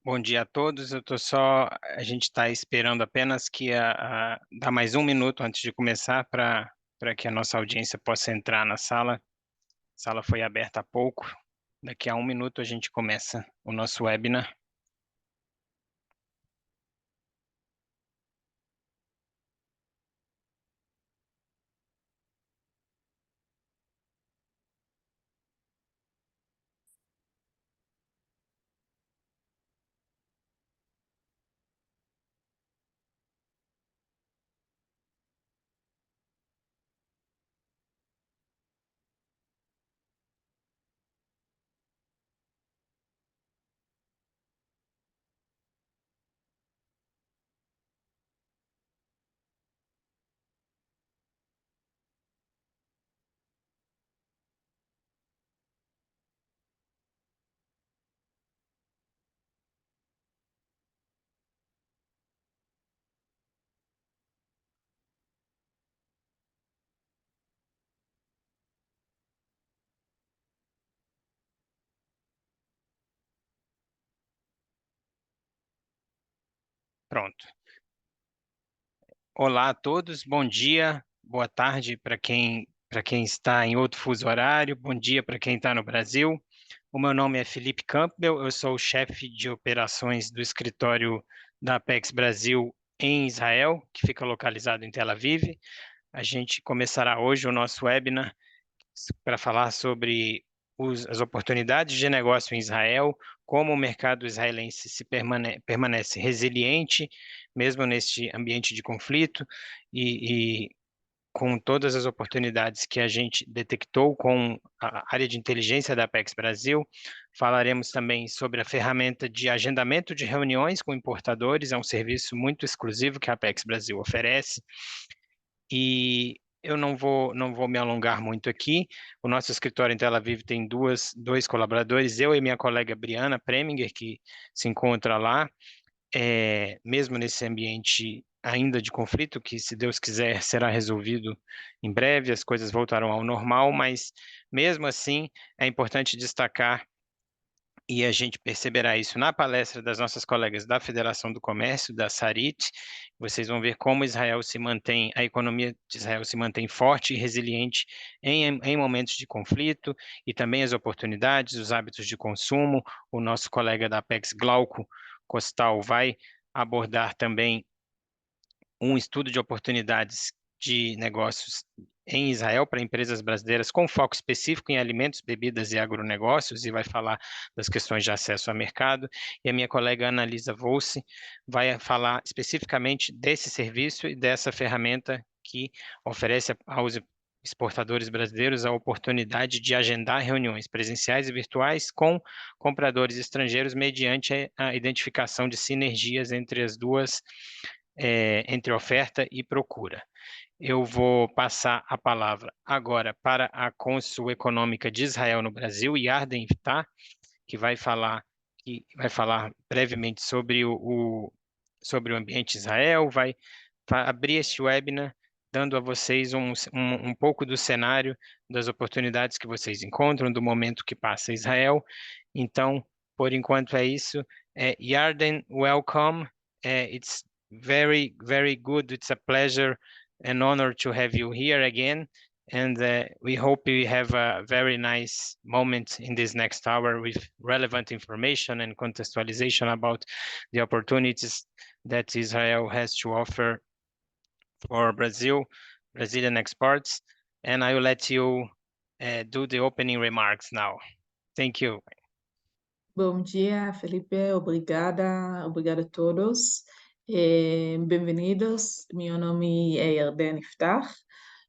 Bom dia a todos. A gente está esperando apenas que dá mais um minuto antes de começar para que a nossa audiência possa entrar na sala. A sala foi aberta há pouco. Daqui a um minuto a gente começa o nosso webinar. Pronto. Olá a todos. Bom dia, boa tarde para quem está em outro fuso horário. Bom dia para quem está no Brasil. O meu nome é Felipe Campbell, eu sou o chefe de operações do escritório da Apex Brasil em Israel, que fica localizado em Tel Aviv. A gente começará hoje o nosso webinar para falar sobre as oportunidades de negócio em Israel, como o mercado israelense permanece resiliente, mesmo neste ambiente de conflito, e com todas as oportunidades que a gente detectou com a área de inteligência da Apex Brasil. Falaremos também sobre a ferramenta de agendamento de reuniões com importadores, é um serviço muito exclusivo que a Apex Brasil oferece. E eu não vou me alongar muito aqui. O nosso escritório em Tel Aviv tem dois colaboradores, eu e minha colega Briana Preminger, que se encontra lá, mesmo nesse ambiente ainda de conflito, que, se Deus quiser, será resolvido em breve, as coisas voltarão ao normal, mas mesmo assim é importante destacar, e a gente perceberá isso na palestra das nossas colegas da Federação do Comércio, da Sarit. Vocês vão ver como Israel se mantém, a economia de Israel se mantém forte e resiliente em momentos de conflito, e também as oportunidades, os hábitos de consumo. O nosso colega da Apex, Glauco Costal, vai abordar também um estudo de oportunidades de negócios em Israel para empresas brasileiras com foco específico em alimentos, bebidas e agronegócios, e vai falar das questões de acesso ao mercado. E a minha colega Annalisa Volsi vai falar especificamente desse serviço e dessa ferramenta que oferece aos exportadores brasileiros a oportunidade de agendar reuniões presenciais e virtuais com compradores estrangeiros mediante a identificação de sinergias entre as duas, entre oferta e procura. Eu vou passar a palavra agora para a cônsul econômica de Israel no Brasil, Yarden Iftar, que vai falar brevemente sobre o ambiente de Israel, vai abrir este webinar dando a vocês um pouco do cenário, das oportunidades que vocês encontram, do momento que passa Israel. Então, por enquanto é isso. Yarden, welcome. It's very, very good. It's a pleasure and honor to have you here again. And we hope we have a very nice moment in this next hour with relevant information and contextualization about the opportunities that Israel has to offer for Brazilian exports. And I will let you do the opening remarks now. Thank you. Bom dia, Felipe. Obrigada a todos. Bem-vindos. Meu nome é Yarden Iftar.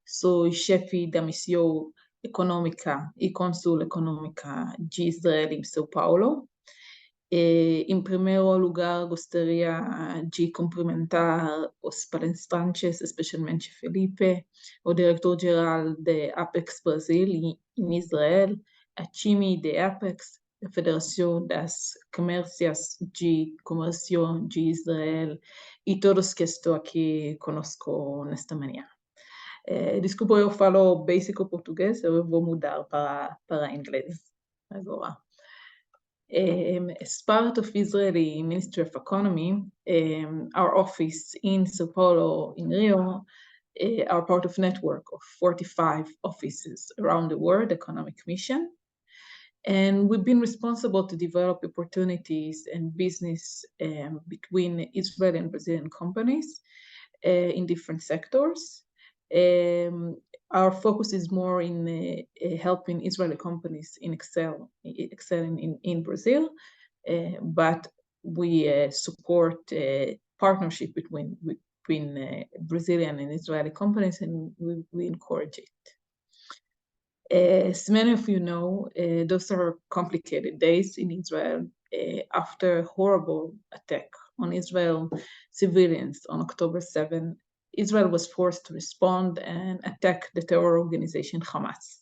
Sou chefe da missão econômica e cônsul econômica de Israel em São Paulo. Em primeiro lugar, gostaria de cumprimentar os participantes, especialmente Felipe, o diretor-geral de Apex Brasil em Israel, a time de Apex, a Federação das Comércias de Comércio de Israel, e todos que estão aqui conosco nesta manhã. Desculpa, eu falo básico português, eu vou mudar para inglês agora. As part of Israeli Ministry of Economy, our office in Sao Paulo, in Rio, are part of a network of 45 offices around the world, Economic Mission. And we've been responsible to develop opportunities and business between Israeli and Brazilian companies in different sectors. Our focus is more in helping Israeli companies in excelling in Brazil, but we support partnership between Brazilian and Israeli companies, and we encourage it. As many of you know, those are complicated days in Israel after a horrible attack on Israel civilians on October 7. Israel was forced to respond and attack the terror organization Hamas.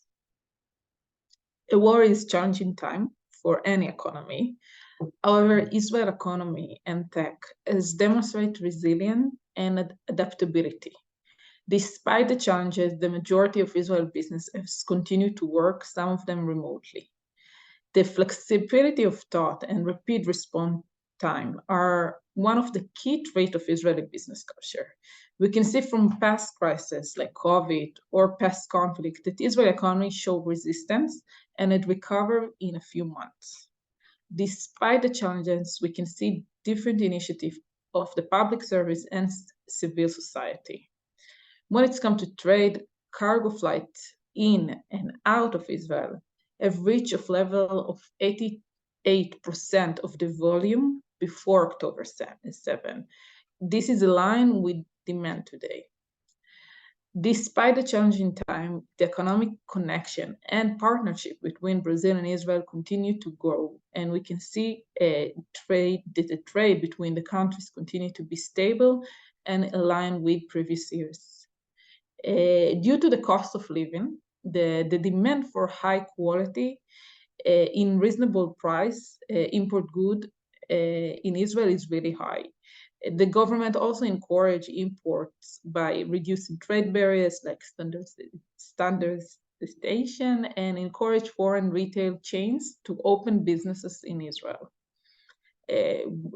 A war is challenging time for any economy. However, Israel economy and tech has demonstrated resilience and adaptability. Despite the challenges, the majority of Israel businesses continue to work, some of them remotely. The flexibility of thought and rapid response time are one of the key traits of Israeli business culture. We can see from past crises like COVID or past conflict that Israeli economy showed resistance and it recovered in a few months. Despite the challenges, we can see different initiatives of the public service and civil society. When it's come to trade, cargo flights in and out of Israel have reached a level of 88% of the volume before October 7. This is aligned with demand today. Despite the challenging time, the economic connection and partnership between Brazil and Israel continue to grow, and we can see the trade between the countries continue to be stable and aligned with previous years. Due to the cost of living, the demand for high quality in reasonable price import good in Israel is really high. The government also encouraged imports by reducing trade barriers like standardization and encourage foreign retail chains to open businesses in Israel.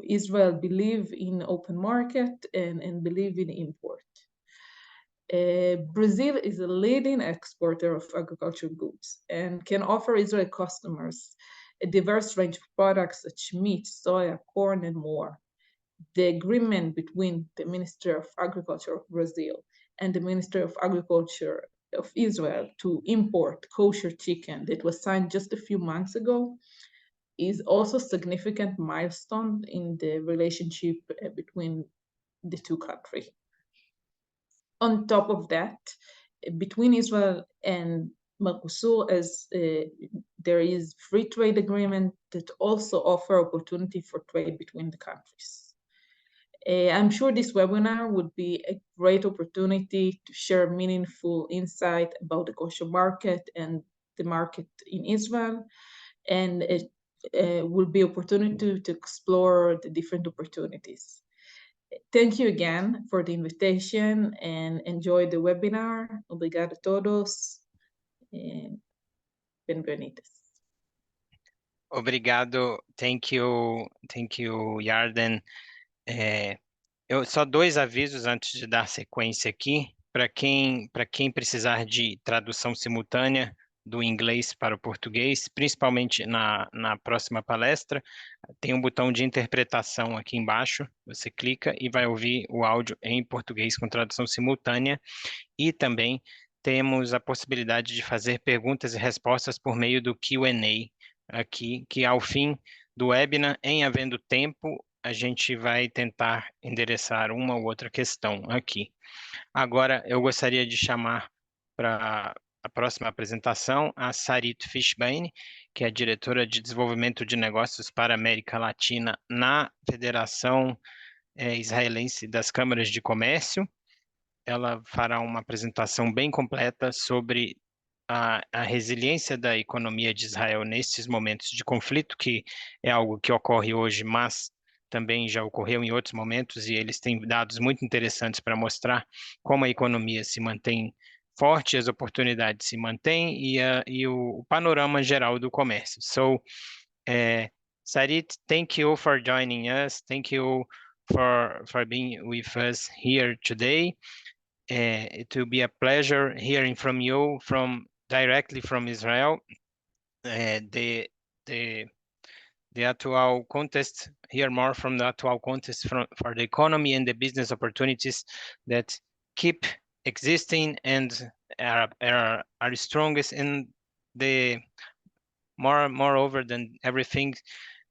Israel believe in open market and believe in import. Brazil is a leading exporter of agricultural goods and can offer Israeli customers a diverse range of products such as meat, soya, corn, and more. The agreement between the Ministry of Agriculture of Brazil and the Ministry of Agriculture of Israel to import kosher chicken that was signed just a few months ago is also a significant milestone in the relationship between the two countries. On top of that, between Israel and Mercosur, as there is free trade agreement that also offer opportunity for trade between the countries. I'm sure this webinar would be a great opportunity to share meaningful insight about the kosher market and the market in Israel, and it will be opportunity to explore the different opportunities. Thank you again for the invitation and enjoy the webinar. Obrigado a todos. Bem-vindos. Obrigado. Thank you, Yarden. Só dois avisos antes de dar sequência aqui. Para quem precisar de tradução simultânea do inglês para o português, principalmente na próxima palestra, tem um botão de interpretação aqui embaixo. Você clica e vai ouvir o áudio em português com tradução simultânea. E também temos a possibilidade de fazer perguntas e respostas por meio do Q&A aqui, que ao fim do webinar, em havendo tempo, a gente vai tentar endereçar uma ou outra questão aqui. Agora, eu gostaria de chamar para a próxima apresentação a Sarit Fishbane, que é a diretora de Desenvolvimento de Negócios para a América Latina na Federação Israelense das Câmaras de Comércio. Ela fará uma apresentação bem completa sobre a resiliência da economia de Israel nesses momentos de conflito, que é algo que ocorre hoje, mas também já ocorreu em outros momentos, e eles têm dados muito interessantes para mostrar como a economia se mantém forte, as oportunidades se mantêm e o panorama geral do comércio. So, Sarit, thank you for joining us. Thank you for being with us here today. It will be a pleasure hearing from you directly from Israel. The actual context, hear more from the actual context for the economy and the business opportunities that keep existing and are strongest in the moreover than everything,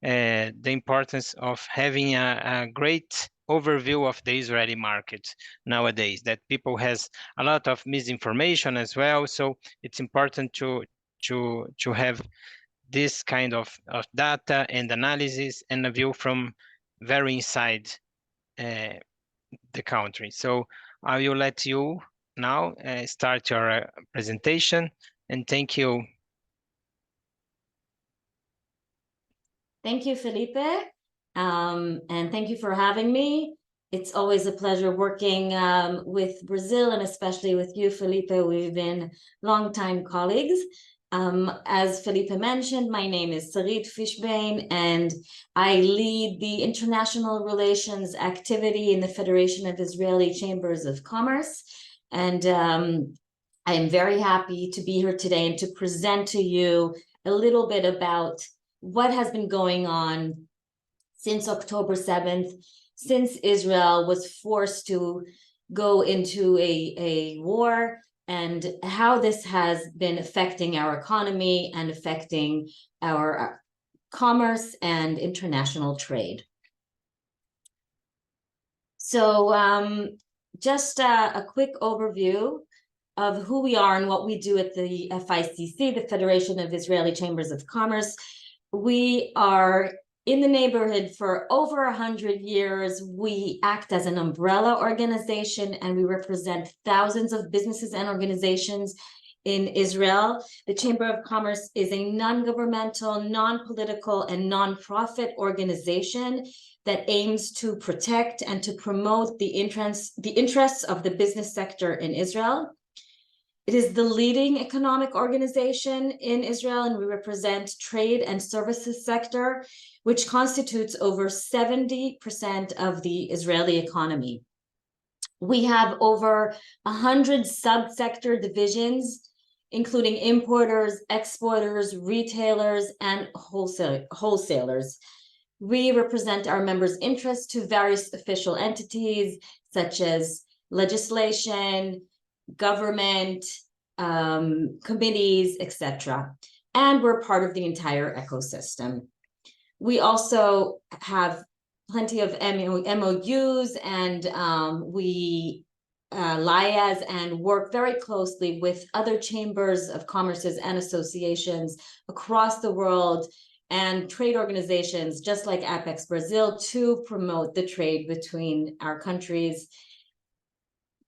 the importance of having a great overview of the Israeli market nowadays, that people has a lot of misinformation as well. So it's important to have this kind of data and analysis and a view from very inside the country. So I will let you now start your presentation, and thank you. Thank you, Felipe, and thank you for having me. It's always a pleasure working with Brazil, and especially with you, Felipe. We've been longtime colleagues. As Felipe mentioned, my name is Sarit Fishbane, and I lead the international relations activity in the Federation of Israeli Chambers of Commerce. And I am very happy to be here today and to present to you a little bit about what has been going on since October 7th, since Israel was forced to go into a war, and how this has been affecting our economy and affecting our commerce and international trade. So just a quick overview of who we are and what we do at the FICC, the Federation of Israeli Chambers of Commerce. We are in the neighborhood for over 100 years. We act as an umbrella organization, and we represent thousands of businesses and organizations in Israel. The Chamber of Commerce is a non-governmental, non-political, and non-profit organization that aims to protect and to promote the interests of the business sector in Israel. It is the leading economic organization in Israel, and we represent trade and services sector, which constitutes over 70% of the Israeli economy. We have over 100 subsector divisions, including importers, exporters, retailers, and wholesalers. We represent our members' interests to various official entities, such as legislation, government, committees, etc. And we're part of the entire ecosystem. We also have plenty of MOUs, and we liaise and work very closely with other chambers of commerces and associations across the world and trade organizations just like Apex Brazil to promote the trade between our countries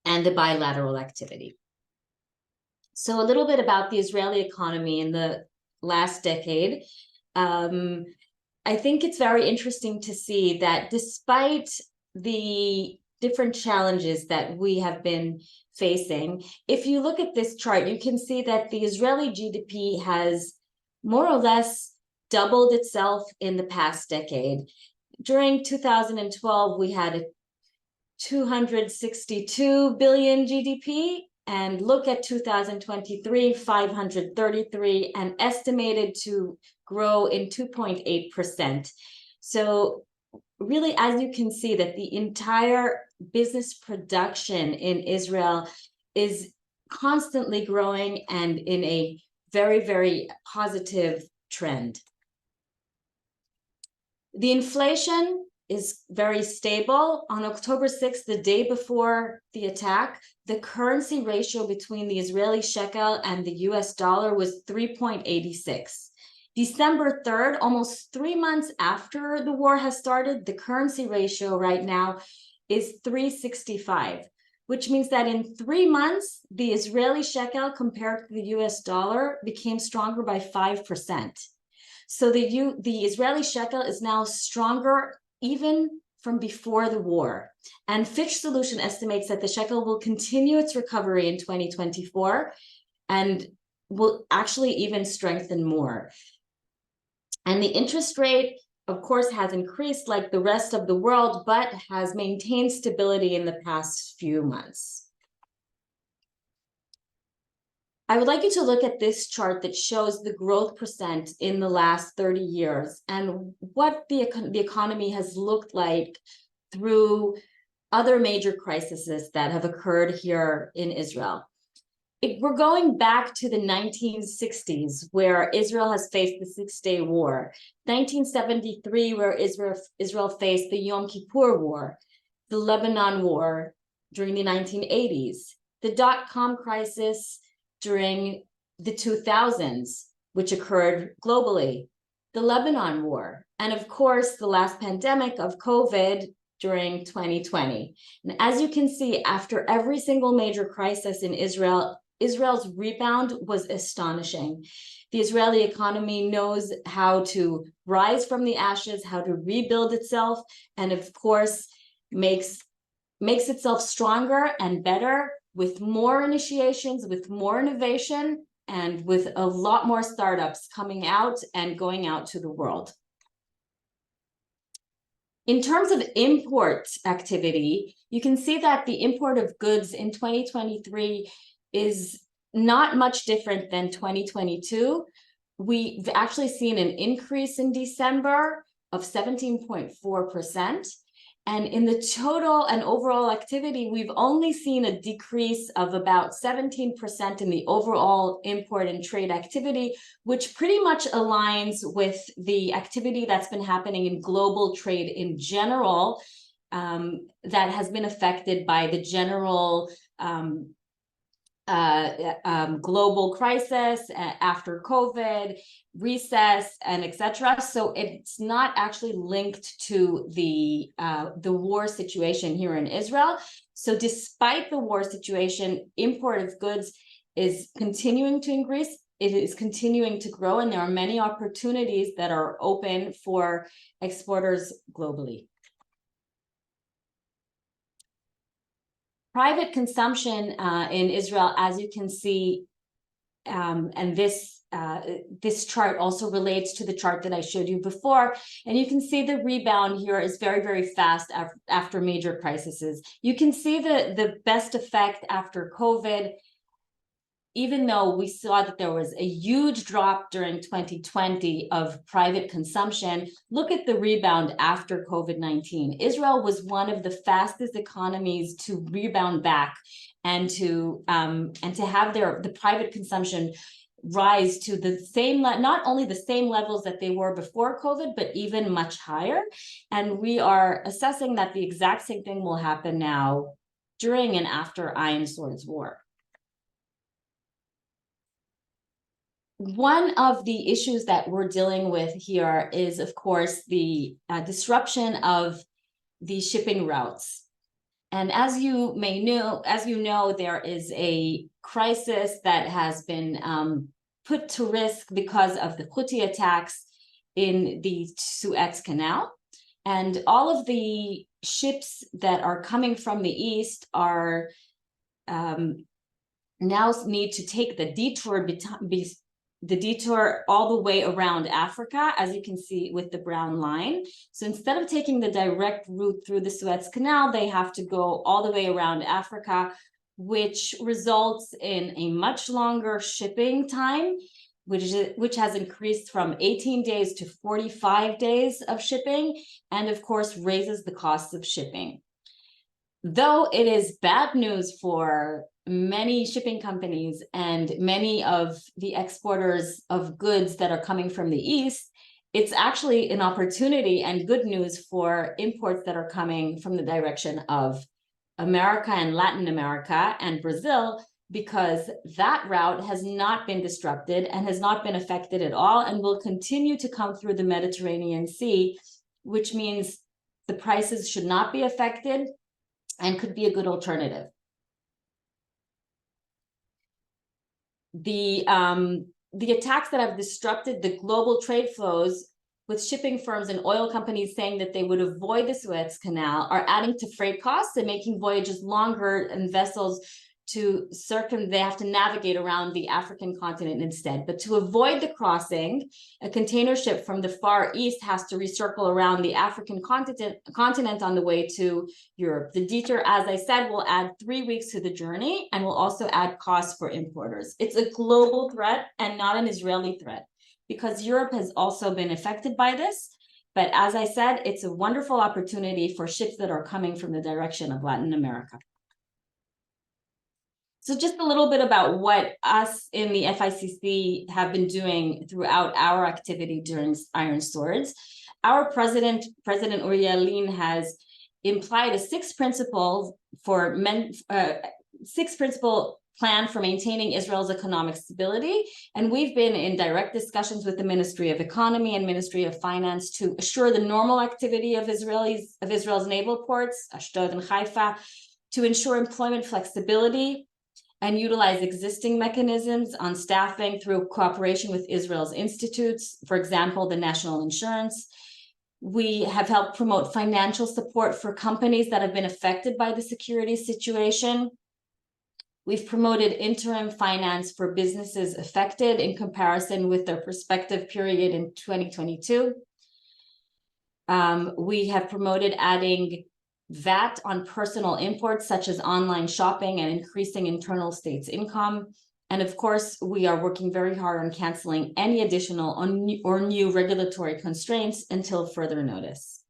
and the bilateral activity. So a little bit about the Israeli economy in the last decade. I think it's very interesting to see that despite the different challenges that we have been facing, if you look at this chart, you can see that the Israeli GDP has more or less doubled itself in the past decade. During 2012, we had a 262 billion GDP, and look at 2023, 533, and estimated to grow in 2.8%. So really, as you can see, that the entire business production in Israel is constantly growing and in a very, very positive trend. The inflation is very stable. On October 6th, the day before the attack, the currency ratio between the Israeli shekel and the US dollar was 3.86. December 3rd, almost 3 months after the war has started, the currency ratio right now is 3.65, which means that in 3 months, the Israeli shekel compared to the US dollar became stronger by 5%. So the Israeli shekel is now stronger even from before the war. And Fitch Solution estimates that the shekel will continue its recovery in 2024 and will actually even strengthen more. And the interest rate of course, has increased like the rest of the world, but has maintained stability in the past few months. I would like you to look at this chart that shows the growth percent in the last 30 years and what the economy has looked like through other major crises that have occurred here in Israel. We're going back to the 1960s, where Israel has faced the Six-Day War, 1973, where Israel faced the Yom Kippur War, the Lebanon War during the 1980s, the dot-com crisis during the 2000s, which occurred globally, the Lebanon War, and of course, the last pandemic of COVID during 2020. And as you can see, after every single major crisis in Israel, Israel's rebound was astonishing. The Israeli economy knows how to rise from the ashes, how to rebuild itself, and of course, makes itself stronger and better with more initiations, with more innovation, and with a lot more startups coming out and going out to the world. In terms of import activity, you can see that the import of goods in 2023 is not much different than 2022. We've actually seen an increase in December of 17.4%. And in the total and overall activity, we've only seen a decrease of about 17% in the overall import and trade activity, which pretty much aligns with the activity that's been happening in global trade in general, that has been affected by the general global crisis after COVID, recess, and etc. So it's not actually linked to the war situation here in Israel. So despite the war situation, import of goods is continuing to increase. It is continuing to grow, and there are many opportunities that are open for exporters globally. Private consumption in Israel, as you can see, and this chart also relates to the chart that I showed you before, and you can see the rebound here is very, very fast after major crises. You can see the best effect after COVID. Even though we saw that there was a huge drop during 2020 of private consumption, look at the rebound after COVID-19. Israel was one of the fastest economies to rebound back and to have the private consumption rise to the same, not only the same levels that they were before COVID, but even much higher. And we are assessing that the exact same thing will happen now during and after Iron Swords War. One of the issues that we're dealing with here is, of course, the disruption of the shipping routes. And as you know, there is a crisis that has been put to risk because of the Houthi attacks in the Suez Canal. And all of the ships that are coming from the east are now need to take the detour all the way around Africa, as you can see with the brown line. So instead of taking the direct route through the Suez Canal, they have to go all the way around Africa, which results in a much longer shipping time, which has increased from 18 days to 45 days of shipping, and of course raises the cost of shipping. Though it is bad news for many shipping companies and many of the exporters of goods that are coming from the east, it's actually an opportunity and good news for imports that are coming from the direction of America and Latin America and Brazil, because that route has not been disrupted and has not been affected at all and will continue to come through the Mediterranean Sea, which means the prices should not be affected and could be a good alternative. The attacks that have disrupted the global trade flows, with shipping firms and oil companies saying that they would avoid the Suez Canal, are adding to freight costs and making voyages longer and vessels to they have to navigate around the African continent instead. But to avoid the crossing, a container ship from the Far East has to recircle around the African continent on the way to Europe. The detour, as I said, will add 3 weeks to the journey and will also add costs for importers. It's a global threat and not an Israeli threat, because Europe has also been affected by this. But as I said, it's a wonderful opportunity for ships that are coming from the direction of Latin America. So just a little bit about what us in the FICC have been doing throughout our activity during Iron Swords. Our president, President Uriel Lin, has implied a six-principle plan for maintaining Israel's economic stability. And we've been in direct discussions with the Ministry of Economy and Ministry of Finance to assure the normal activity of Israel's naval ports, Ashdod and Haifa, to ensure employment flexibility and utilize existing mechanisms on staffing through cooperation with Israel's institutes, for example, the National Insurance. We have helped promote financial support for companies that have been affected by the security situation. We've promoted interim finance for businesses affected in comparison with their prospective period in 2022. We have promoted adding VAT on personal imports, such as online shopping, and increasing internal states income. And of course, we are working very hard on canceling any additional or new regulatory constraints until further notice.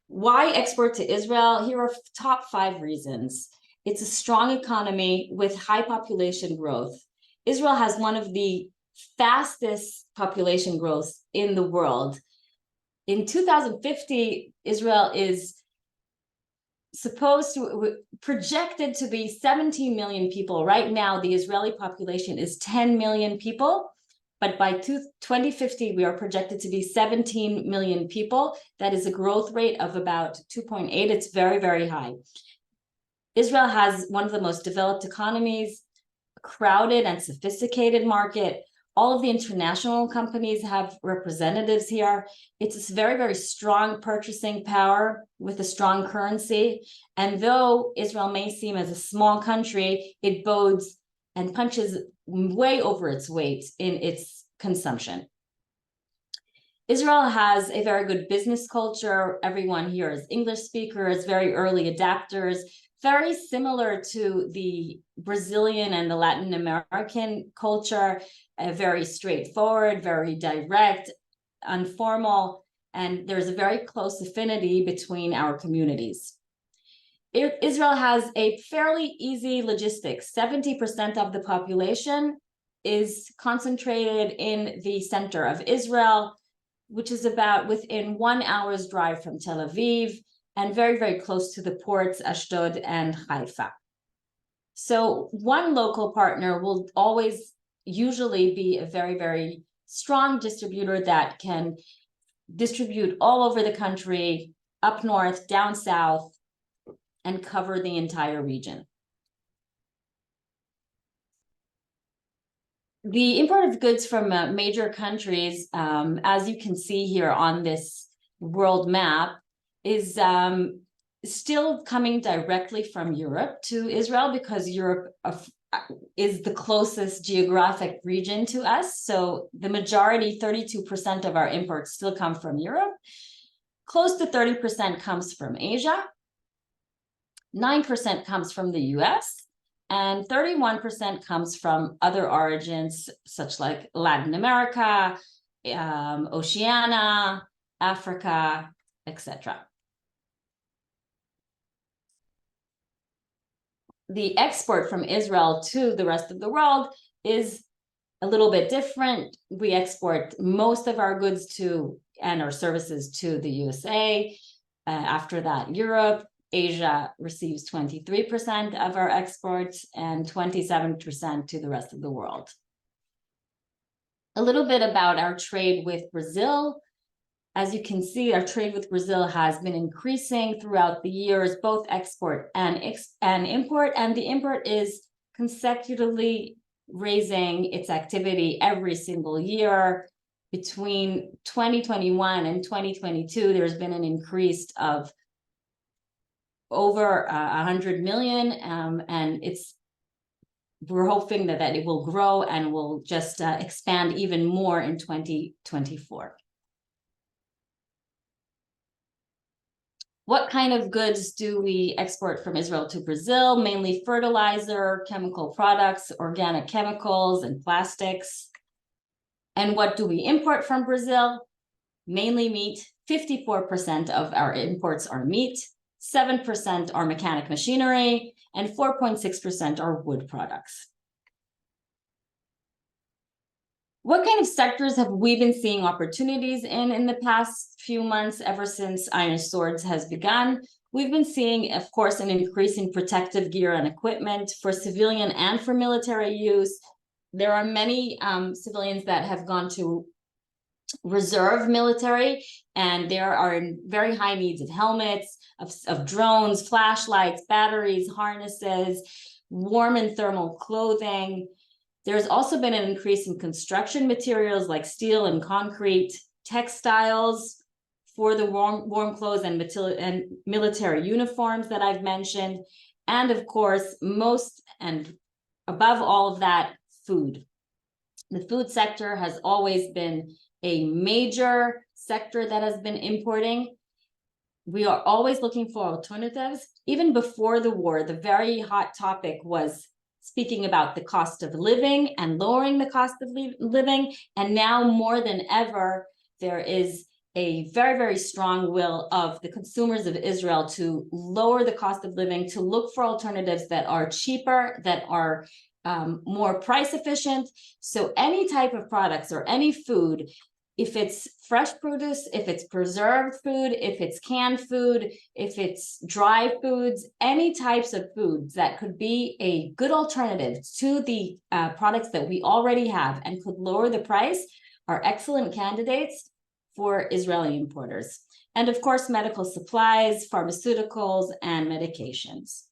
Why export to Israel? Here are top 5 reasons. It's a strong economy with high population growth. Israel has one of the fastest population growth in the world. In 2050, Israel is projected to be 17 million people. Right now, the Israeli population is 10 million people, but by 2050, we are projected to be 17 million people. That is a growth rate of about 2.8. It's very, very high. Israel has one of the most developed economies, a crowded and sophisticated market. All of the international companies have representatives here. It's a very, very strong purchasing power with a strong currency. And though Israel may seem as a small country, it bodes and punches way over its weight in its consumption. Israel has a very good business culture. Everyone here is English speakers, very early adapters, very similar to the Brazilian and the Latin American culture, very straightforward, very direct, informal, and there's a very close affinity between our communities. Israel has a fairly easy logistics. 70% of the population is concentrated in the center of Israel, which is about within 1 hour's drive from Tel Aviv, and very, very close to the ports, Ashdod and Haifa. So one local partner will always usually be a very, very strong distributor that can distribute all over the country, up north, down south, and cover the entire region. The import of goods from major countries, as you can see here on this world map, is still coming directly from Europe to Israel, because Europe is the closest geographic region to us. So the majority, 32% of our imports still come from Europe. Close to 30% comes from Asia. 9% comes from the US, and 31% comes from other origins, such like Latin America, Oceania, Africa, etc. The export from Israel to the rest of the world is a little bit different. We export most of our goods to and our services to the USA. After that, Europe. Asia receives 23% of our exports and 27% to the rest of the world. A little bit about our trade with Brazil. As you can see, our trade with Brazil has been increasing throughout the years, both export and import, and the import is consecutively raising its activity every single year. Between 2021 and 2022, there's been an increase of over 100 million, and we're hoping that it will grow and will just expand even more in 2024. What kind of goods do we export from Israel to Brazil? Mainly fertilizer, chemical products, organic chemicals, and plastics. And what do we import from Brazil? Mainly meat. 54% of our imports are meat, 7% are mechanic machinery, and 4.6% are wood products. What kind of sectors have we been seeing opportunities in the past few months, ever since Iron Swords has begun? We've been seeing, of course, an increase in protective gear and equipment for civilian and for military use. There are many civilians that have gone to reserve military, and there are very high needs of helmets, of drones, flashlights, batteries, harnesses, warm and thermal clothing. There's also been an increase in construction materials like steel and concrete, textiles for the warm clothes and military uniforms that I've mentioned, and of course, most and above all of that, food. The food sector has always been a major sector that has been importing. We are always looking for alternatives. Even before the war, the very hot topic was speaking about the cost of living and lowering the cost of living. And now more than ever, there is a very, very strong will of the consumers of Israel to lower the cost of living, to look for alternatives that are cheaper, that are more price efficient. So any type of products or any food, if it's fresh produce, if it's preserved food, if it's canned food, if it's dry foods, any types of foods that could be a good alternative to the products that we already have and could lower the price are excellent candidates for Israeli importers. And of course, medical supplies, pharmaceuticals, and medications.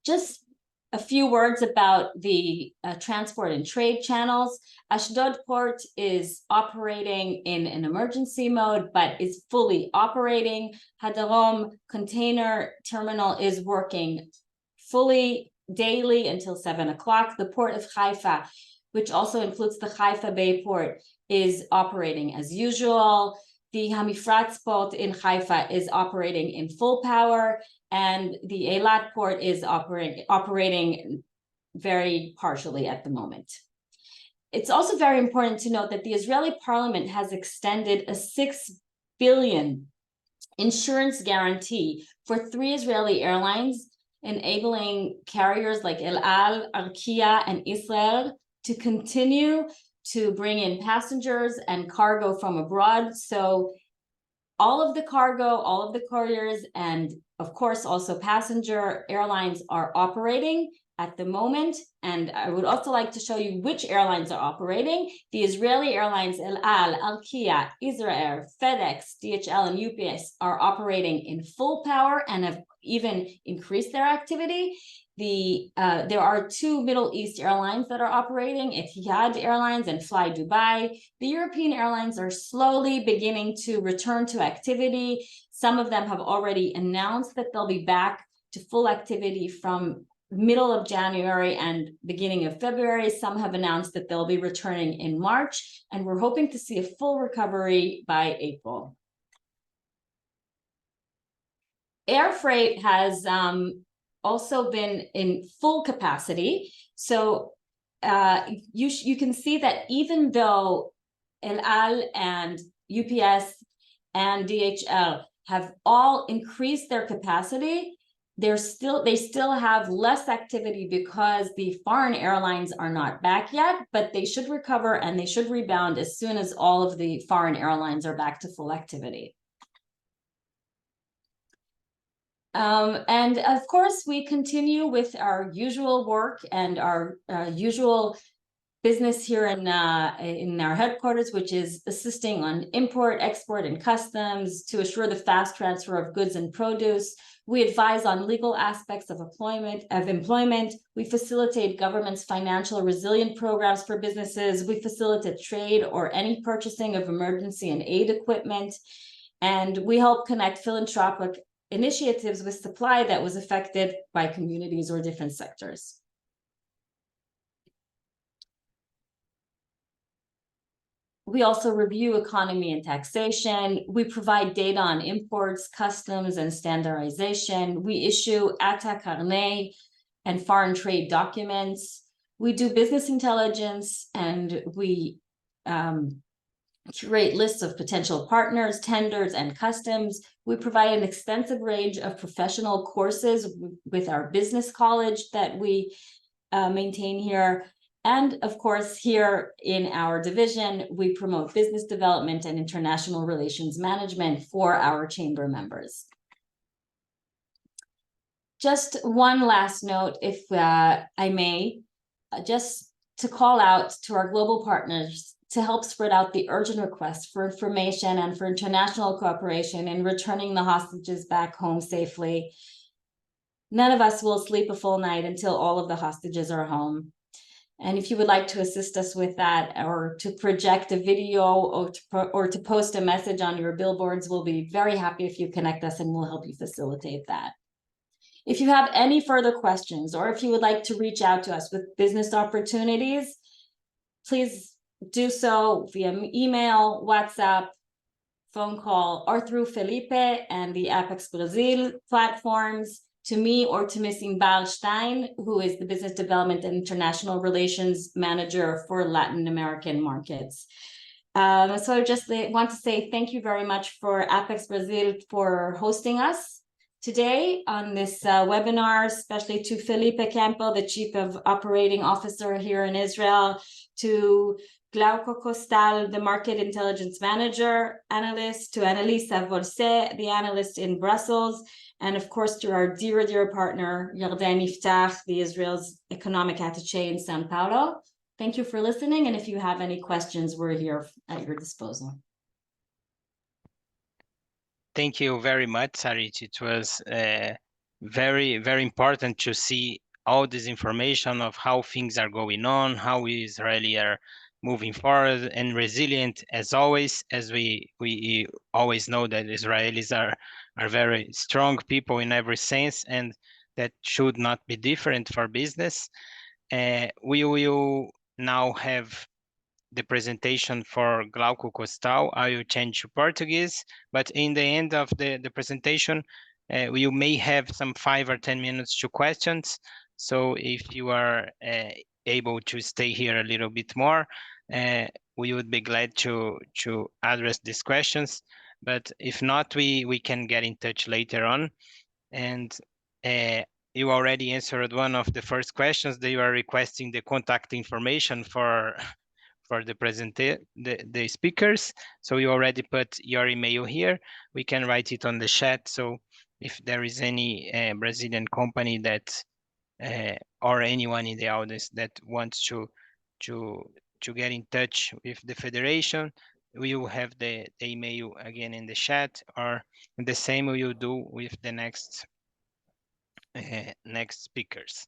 Just a few words about the transport and trade channels. Ashdod Port is operating in an emergency mode, but is fully operating. Hadarom Container Terminal is working fully daily until 7 o'clock. The Port of Haifa, which also includes the Haifa Bay Port, is operating as usual. The Hamifratz Port in Haifa is operating in full power, and the Eilat Port is operating very partially at the moment. It's also very important to note that the Israeli parliament has extended a $6 billion insurance guarantee for 3 Israeli airlines, enabling carriers like El Al, Arkia, and Israel to continue to bring in passengers and cargo from abroad. So all of the cargo, all of the couriers, and of course also passenger airlines are operating at the moment. And I would also like to show you which airlines are operating. The Israeli airlines El Al, Arkia, Israel, FedEx, DHL, and UPS are operating in full power and have even increased their activity. There are 2 Middle East airlines that are operating, Etihad Airlines and Fly Dubai. The European airlines are slowly beginning to return to activity. Some of them have already announced that they'll be back to full activity from middle of January and beginning of February. Some have announced that they'll be returning in March, and we're hoping to see a full recovery by April. Air freight has also been in full capacity. So you can see that even though El Al and UPS and DHL have all increased their capacity, they still have less activity because the foreign airlines are not back yet, but they should recover and they should rebound as soon as all of the foreign airlines are back to full activity. And of course, we continue with our usual work and our usual business here in our headquarters, which is assisting on import, export, and customs to assure the fast transfer of goods and produce. We advise on legal aspects of employment. We facilitate government's financial resilient programs for businesses. We facilitate trade or any purchasing of emergency and aid equipment. And we help connect philanthropic initiatives with supply that was affected by communities or different sectors. We also review economy and taxation. We provide data on imports, customs, and standardization. We issue Ata Carnet and foreign trade documents. We do business intelligence, and we curate lists of potential partners, tenders, and customs. We provide an extensive range of professional courses with our business college that we maintain here. And of course, here in our division, we promote business development and international relations management for our chamber members. Just one last note, if I may, just to call out to our global partners to help spread out the urgent request for information and for international cooperation in returning the hostages back home safely. None of us will sleep a full night until all of the hostages are home. And if you would like to assist us with that, or to project a video, or to post a message on your billboards, we'll be very happy if you connect us, and we'll help you facilitate that. If you have any further questions, or if you would like to reach out to us with business opportunities, please do so via email, WhatsApp, phone call, or through Felipe and the Apex Brazil platforms, to me or to Ms. Inbal Stein, who is the Business Development and International Relations Manager for Latin American markets. So I just want to say thank you very much for Apex Brazil for hosting us today on this webinar, especially to Felipe Campbell, the Chief of Operating Officer here in Israel, to Glauco Costal, the Market Intelligence Manager Analyst, to Annalisa Volse, the Analyst in Brussels, and of course to our dear partner, Yarden Iftach, the Israel's Economic Attaché in São Paulo. Thank you for listening, and if you have any questions, we're here at your disposal. Thank you very much, Sarit. It was very, very important to see all this information of how things are going on, how Israelis are moving forward and resilient as always, as we always know that Israelis are very strong people in every sense, and that should not be different for business. We will now have the presentation for Glauco Costal. I will change to Portuguese, but in the end of the presentation, we may have some 5 or 10 minutes to questions. So if you are able to stay here a little bit more, we would be glad to address these questions. But if not, we can get in touch later on. And you already answered one of the first questions. They are requesting the contact information for the speakers. So you already put your email here. We can write it on the chat. So if there is any Brazilian company that or anyone in the audience that wants to get in touch with the federation, we will have the email again in the chat, or the same we will do with the next speakers.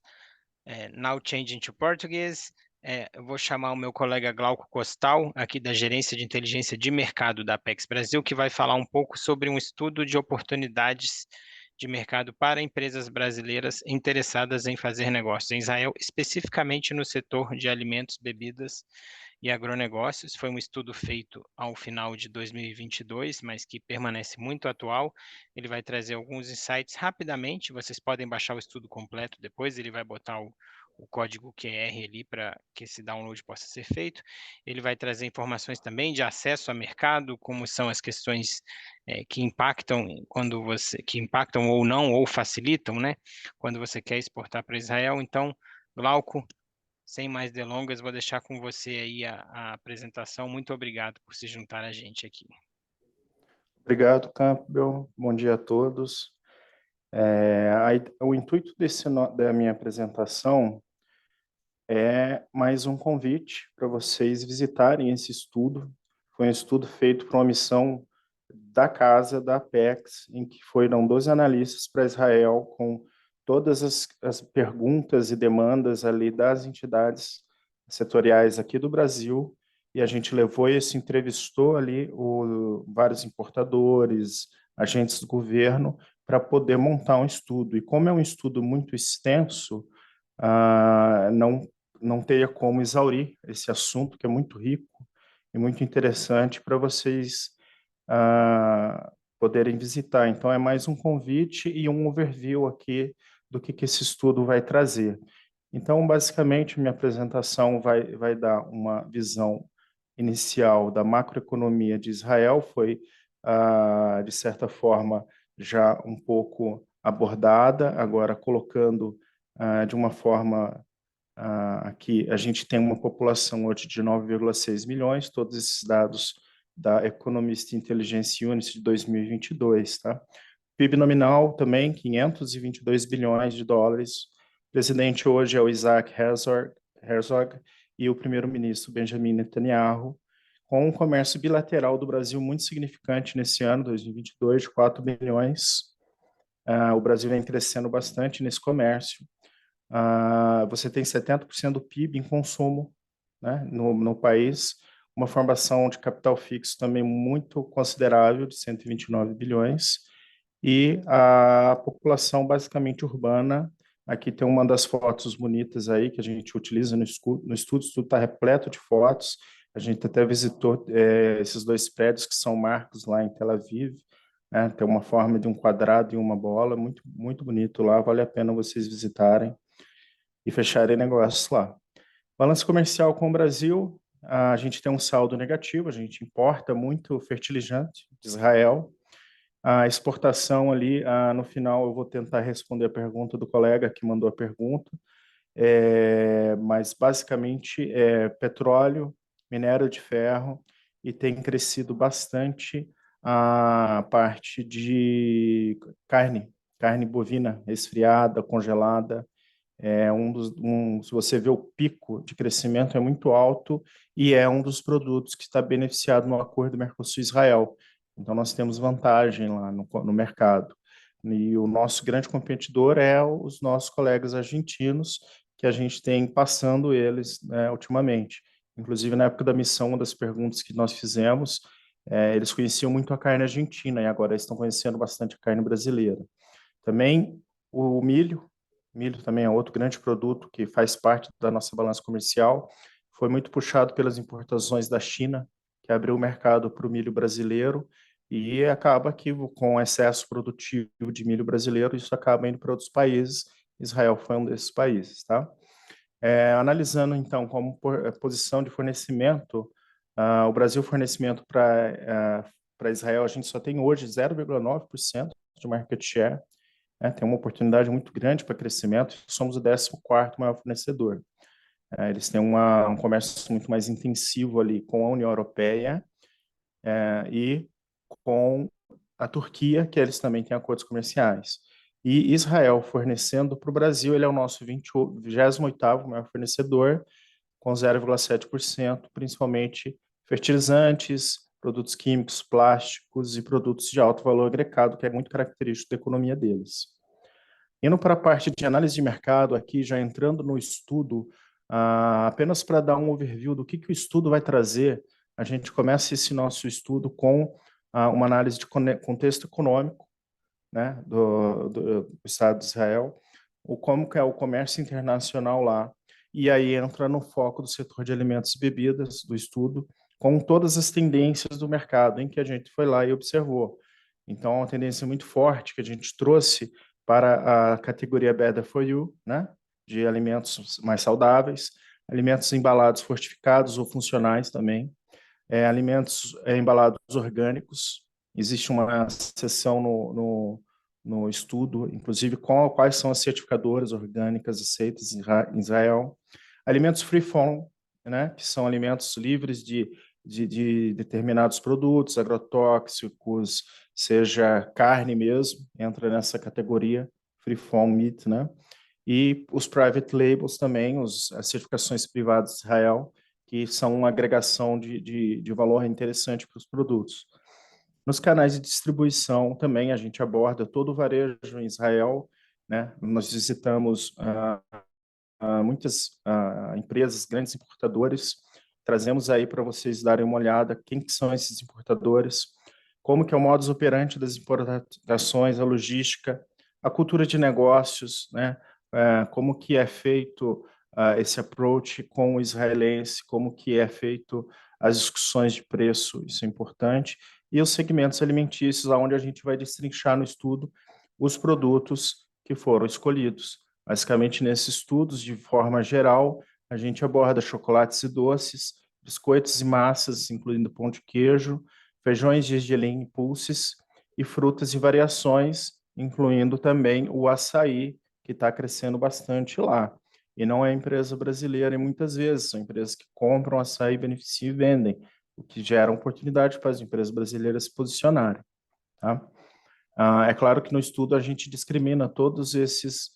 Now changing to Portuguese, eu vou chamar o meu colega Glauco Costal, aqui da Gerência de Inteligência de Mercado da Apex Brasil, que vai falar um pouco sobre um estudo de oportunidades de mercado para empresas brasileiras interessadas em fazer negócios em Israel, especificamente no setor de alimentos, bebidas e agronegócios. Foi um estudo feito ao final de 2022, mas que permanece muito atual. Ele vai trazer alguns insights rapidamente. Vocês podem baixar o estudo completo depois. Ele vai botar o código QR ali para que esse download possa ser feito. Ele vai trazer informações também de acesso a mercado, como são as questões que impactam ou não, ou facilitam, né, quando você quer exportar para Israel. Então, Glauco, sem mais delongas, vou deixar com você aí a apresentação. Muito obrigado por se juntar a gente aqui. Obrigado, Campbell. Bom dia a todos. O intuito da minha apresentação é mais um convite para vocês visitarem esse estudo. Foi um estudo feito por uma missão da casa, da Apex, em que foram 12 analistas para Israel, com todas as perguntas e demandas ali das entidades setoriais aqui do Brasil, e a gente levou e se entrevistou ali vários importadores, agentes do governo, para poder montar um estudo. E como é um estudo muito extenso, não teria como exaurir esse assunto, que é muito rico e muito interessante para vocês poderem visitar. Então, é mais um convite e um overview aqui do que esse estudo vai trazer. Então, basicamente, minha apresentação vai dar uma visão inicial da macroeconomia de Israel, foi, de certa forma, já um pouco abordada, agora colocando de uma forma aqui, a gente tem uma população hoje de 9,6 milhões, todos esses dados da Economist Intelligence Unit de 2022, tá? PIB nominal também, 522 bilhões de dólares. O presidente hoje é o Isaac Herzog e o primeiro-ministro Benjamin Netanyahu, com um comércio bilateral do Brasil muito significante nesse ano, 2022, de 4 bilhões. O Brasil vem crescendo bastante nesse comércio. Você tem 70% do PIB em consumo, né, no país, uma formação de capital fixo também muito considerável, de 129 bilhões, e a população basicamente urbana. Aqui tem uma das fotos bonitas aí que a gente utiliza no estudo. O estudo está repleto de fotos. A gente até visitou esses dois prédios que são marcos lá em Tel Aviv, né? Tem uma forma de um quadrado e uma bola, muito, muito bonito lá. Vale a pena vocês visitarem e fecharem negócios lá. Balança comercial com o Brasil, a gente tem um saldo negativo, a gente importa muito fertilizante de Israel. A exportação ali, no final eu vou tentar responder a pergunta do colega que mandou a pergunta, mas basicamente é petróleo, minério de ferro, e tem crescido bastante a parte de carne bovina resfriada, congelada. Se você vê o pico de crescimento é muito alto e é um dos produtos que está beneficiado no acordo Mercosul-Israel. Então, nós temos vantagem lá no mercado. E o nosso grande competidor é os nossos colegas argentinos, que a gente tem passando eles, né, ultimamente. Inclusive, na época da missão, uma das perguntas que nós fizemos, eles conheciam muito a carne argentina e agora eles estão conhecendo bastante a carne brasileira. Também o milho também é outro grande produto que faz parte da nossa balança comercial. Foi muito puxado pelas importações da China, que abriu o mercado para o milho brasileiro, e acaba que, com excesso produtivo de milho brasileiro, isso acaba indo para outros países. Israel foi um desses países, tá? Analisando, então, como posição de fornecimento, o Brasil fornecimento para Israel, a gente só tem hoje 0,9% de market share, né? Tem uma oportunidade muito grande para crescimento, somos o 14º maior fornecedor. Eles têm um comércio muito mais intensivo ali com a União Europeia e com a Turquia, que eles também têm acordos comerciais. E Israel fornecendo para o Brasil, ele é o nosso 28º maior fornecedor, com 0,7%, principalmente fertilizantes, produtos químicos, plásticos e produtos de alto valor agregado, que é muito característico da economia deles. Indo para a parte de análise de mercado, aqui já entrando no estudo, apenas para dar um overview do que o estudo vai trazer, a gente começa esse nosso estudo com uma análise de contexto econômico, né, do Estado de Israel, como que é o comércio internacional lá, e aí entra no foco do setor de alimentos e bebidas do estudo, com todas as tendências do mercado em que a gente foi lá e observou. Então, uma tendência muito forte que a gente trouxe para a categoria Better for You, né, de alimentos mais saudáveis, alimentos embalados fortificados ou funcionais também, alimentos embalados orgânicos. Existe uma seção no estudo, inclusive, quais são as certificadoras orgânicas aceitas em Israel. Alimentos free from, né, que são alimentos livres de determinados produtos agrotóxicos, seja carne mesmo, entra nessa categoria, free from meat, né? E os private labels também, as certificações privadas de Israel, que são uma agregação de valor interessante para os produtos. Nos canais de distribuição também a gente aborda todo o varejo em Israel, né? Nós visitamos muitas empresas, grandes importadores, trazemos aí para vocês darem uma olhada quem que são esses importadores. como que é o modus operandi das importações, a logística, a cultura de negócios, né? Como que é feito esse approach com o israelense, como que é feito as discussões de preço, isso é importante, e os segmentos alimentícios, onde a gente vai destrinchar no estudo os produtos que foram escolhidos. Basicamente, nesses estudos, de forma geral, a gente aborda chocolates e doces, biscoitos e massas, incluindo pão de queijo, feijões de gergelim e pulses, e frutas e variações, incluindo também o açaí, que está crescendo bastante lá. E não é empresa brasileira, e muitas vezes são empresas que compram açaí, beneficiam e vendem, o que gera oportunidade para as empresas brasileiras se posicionarem. Tá? É claro que no estudo a gente discrimina todos esses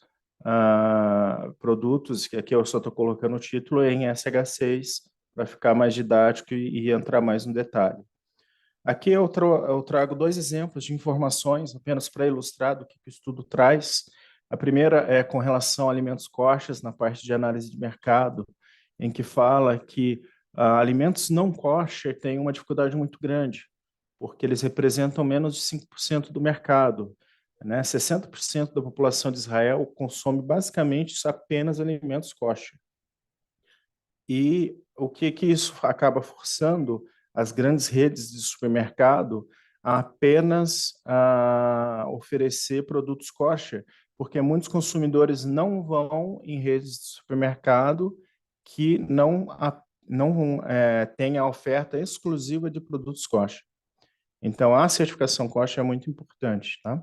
produtos, que aqui eu só estou colocando o título em SH6, para ficar mais didático e entrar mais no detalhe. Aqui eu trago 2 exemplos de informações, apenas para ilustrar do que o estudo traz. A primeira é com relação a alimentos kosher, na parte de análise de mercado, em que fala que alimentos não kosher têm uma dificuldade muito grande, porque eles representam menos de 5% do mercado. Né? 60% da população de Israel consome basicamente apenas alimentos kosher. E o que isso acaba forçando as grandes redes de supermercado a apenas oferecer produtos kosher, porque muitos consumidores não vão em redes de supermercado que não têm a oferta exclusiva de produtos kosher. Então, a certificação kosher é muito importante, tá?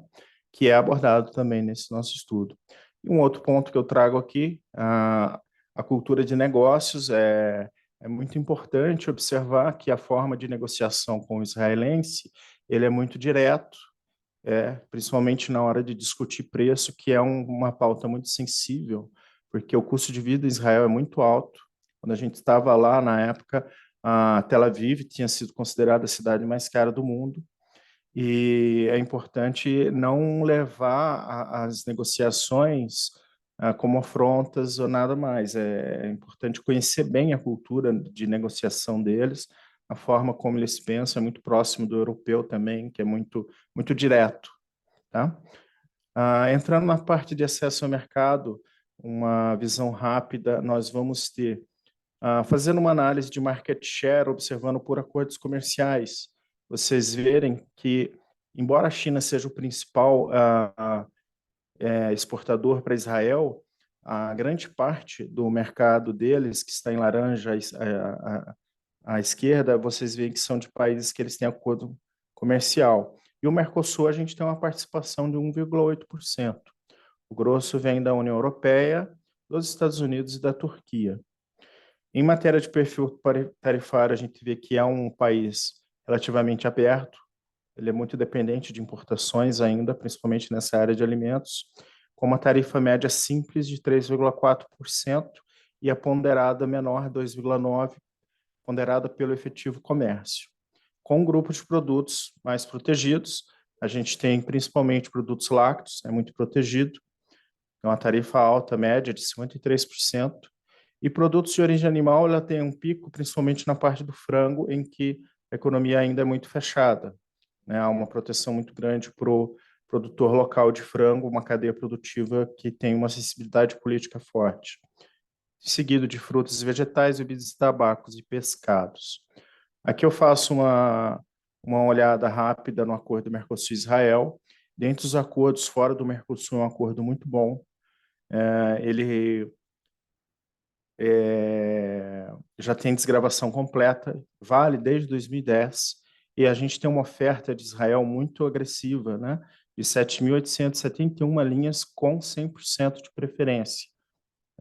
Que é abordado também nesse nosso estudo. E um outro ponto que eu trago aqui, a cultura de negócios, é muito importante observar que a forma de negociação com o israelense, ele é muito direto, principalmente na hora de discutir preço, que é uma pauta muito sensível, porque o custo de vida em Israel é muito alto. Quando a gente estava lá, na época, a Tel Aviv tinha sido considerada a cidade mais cara do mundo, e é importante não levar as negociações como afrontas ou nada mais. É importante conhecer bem a cultura de negociação deles, a forma como eles pensam, é muito próximo do europeu também, que é muito, muito direto. Tá? Entrando na parte de acesso ao mercado, uma visão rápida, nós vamos ter, fazendo uma análise de market share, observando por acordos comerciais, vocês verem que, embora a China seja o principal exportador para Israel, a grande parte do mercado deles, que está em laranja à esquerda, vocês veem que são de países que eles têm acordo comercial. E o Mercosul, a gente tem uma participação de 1,8%. O grosso vem da União Europeia, dos Estados Unidos e da Turquia. Em matéria de perfil tarifário, a gente vê que é um país relativamente aberto, ele é muito dependente de importações ainda, principalmente nessa área de alimentos, com uma tarifa média simples de 3,4% e a ponderada menor 2,9%, ponderada pelo efetivo comércio. Com um grupo de produtos mais protegidos, a gente tem principalmente produtos lácteos, é muito protegido, é uma tarifa alta, média de 53%, e produtos de origem animal, ela tem um pico, principalmente na parte do frango, em que a economia ainda é muito fechada. Né? Há uma proteção muito grande para o produtor local de frango, uma cadeia produtiva que tem uma sensibilidade política forte. Seguido de frutas e vegetais, bebidas e tabacos e pescados. Aqui eu faço uma olhada rápida no acordo Mercosul-Israel. Dentre os acordos fora do Mercosul, é um acordo muito bom. Ele já tem desgravação completa, vale desde 2010, e a gente tem uma oferta de Israel muito agressiva, né? De 7.871 linhas com 100% de preferência.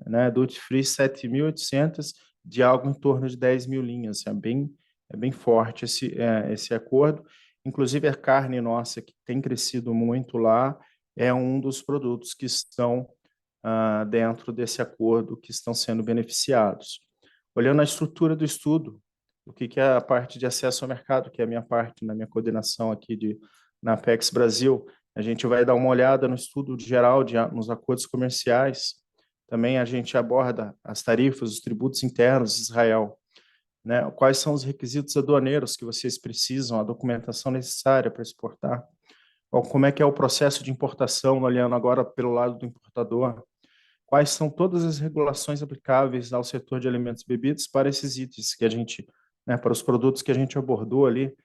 Né? Duty Free 7.800, de algo em torno de 10.000 linhas. É bem forte esse acordo. Inclusive, a carne nossa, que tem crescido muito lá, é um dos produtos que estão dentro desse acordo, que estão sendo beneficiados. Olhando a estrutura do estudo, o que é a parte de acesso ao mercado, que é a minha parte, na minha coordenação aqui na Apex Brasil, a gente vai dar uma olhada no estudo geral, nos acordos comerciais. Também a gente aborda as tarifas, os tributos internos de Israel. né? Quais são os requisitos aduaneiros que vocês precisam, a documentação necessária para exportar? Como é que é o processo de importação, olhando agora pelo lado do importador? Quais são todas as regulações aplicáveis ao setor de alimentos e bebidas para esses itens que a gente, né, para os produtos que a gente abordou ali?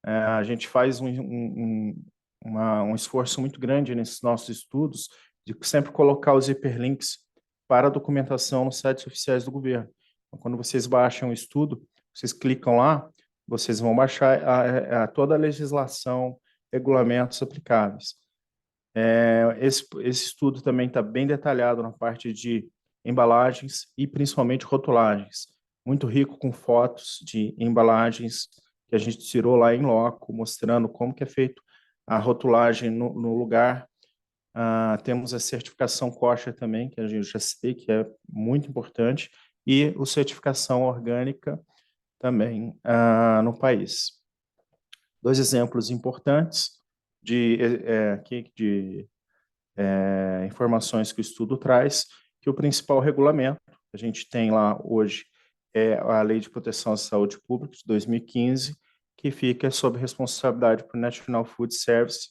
A gente faz um esforço muito grande nesses nossos estudos de sempre colocar os hiperlinks para a documentação nos sites oficiais do governo. Então, quando vocês baixam o estudo, vocês clicam lá, vocês vão baixar toda a legislação, regulamentos aplicáveis. Esse estudo também está bem detalhado na parte de embalagens e principalmente rotulagens. Muito rico com fotos de embalagens que a gente tirou lá em loco, mostrando como que é feito a rotulagem no lugar. Temos a certificação kosher também, que a gente já citei, que é muito importante, e a certificação orgânica também no país. Dois exemplos importantes de informações que o estudo traz, que o principal regulamento que a gente tem lá hoje é a Lei de Proteção à Saúde Pública de 2015, que fica sob responsabilidade do National Food Service.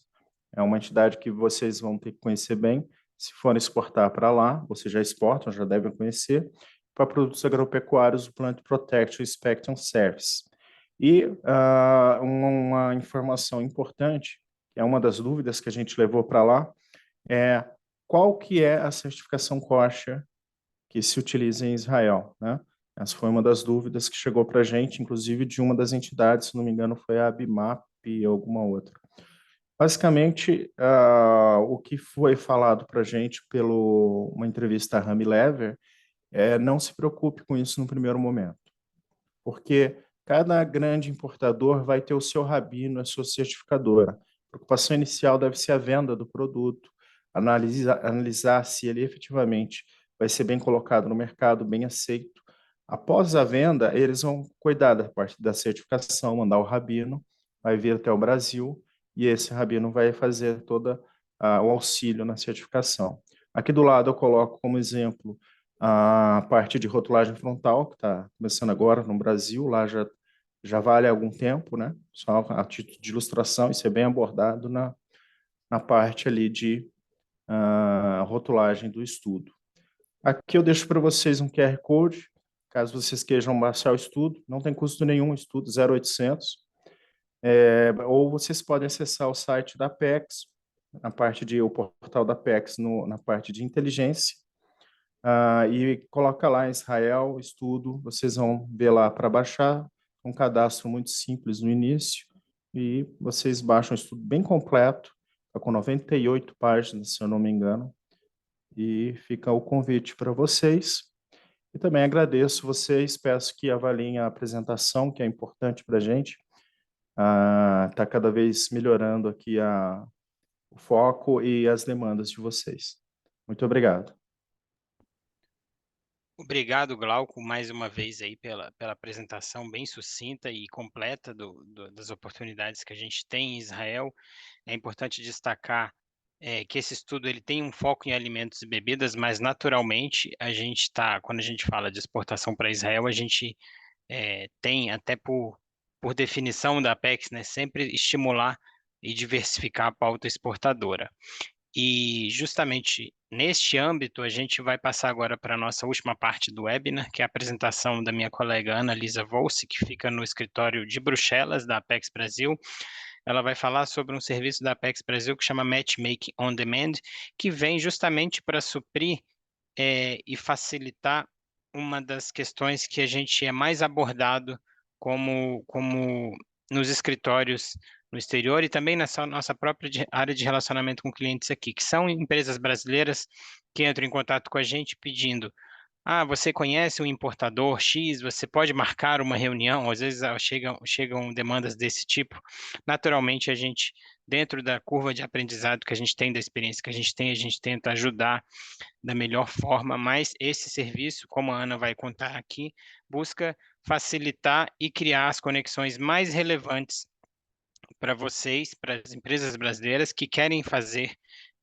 É uma entidade que vocês vão ter que conhecer bem. Se forem exportar para lá, vocês já exportam, já devem conhecer, para produtos agropecuários, o Plant Protection Inspection Service. E uma informação importante, que é uma das dúvidas que a gente levou para lá, qual que é a certificação kosher que se utiliza em Israel, né? Essa foi uma das dúvidas que chegou para a gente, inclusive de uma das entidades, se não me engano, foi a Abimap ou alguma outra. Basicamente, o que foi falado para a gente pelo uma entrevista a Rami Lever não se preocupe com isso no primeiro momento, porque cada grande importador vai ter o seu rabino, a sua certificadora. A preocupação inicial deve ser a venda do produto, analisar se ele efetivamente vai ser bem colocado no mercado, bem aceito. Após a venda, eles vão cuidar da parte da certificação, mandar o rabino, vai vir até o Brasil, e esse rabino vai fazer todo o auxílio na certificação. Aqui do lado eu coloco como exemplo a parte de rotulagem frontal, que está começando agora no Brasil, lá já vale algum tempo, né? Só a título de ilustração, isso é bem abordado na parte ali de rotulagem do estudo. Aqui eu deixo para vocês um QR Code, caso vocês queiram baixar o estudo, não tem custo nenhum, estudo 0800, ou vocês podem acessar o site da Apex, na parte de o portal da Apex, na parte de inteligência, e coloca lá Israel, estudo, vocês vão ver lá para baixar, um cadastro muito simples no início, e vocês baixam um estudo bem completo, tá com 98 páginas, se eu não me engano, e fica o convite para vocês. E também agradeço vocês, peço que avaliem a apresentação, que é importante para a gente, está cada vez melhorando aqui o foco e as demandas de vocês. Muito obrigado. Obrigado, Glauco, mais uma vez aí pela apresentação bem sucinta e completa das oportunidades que a gente tem em Israel. É importante destacar que esse estudo ele tem um foco em alimentos e bebidas, mas naturalmente quando a gente fala de exportação para Israel, a gente tem até por definição da Apex, né, sempre estimular e diversificar a pauta exportadora. E justamente neste âmbito, a gente vai passar agora para a nossa última parte do webinar, que é a apresentação da minha colega Ana Lisa Volsi, que fica no escritório de Bruxelas, da Apex Brasil. Ela vai falar sobre um serviço da Apex Brasil que chama Matchmaking on Demand, que vem justamente para suprir e facilitar uma das questões que a gente é mais abordado como nos escritórios no exterior e também nessa nossa própria área de relacionamento com clientes aqui, que são empresas brasileiras que entram em contato com a gente pedindo: você conhece um importador X, você pode marcar uma reunião, às vezes chegam demandas desse tipo. Naturalmente, a gente, dentro da curva de aprendizado que a gente tem, da experiência que a gente tenta ajudar da melhor forma, mas esse serviço, como a Ana vai contar aqui, busca facilitar e criar as conexões mais relevantes para vocês, para as empresas brasileiras que querem fazer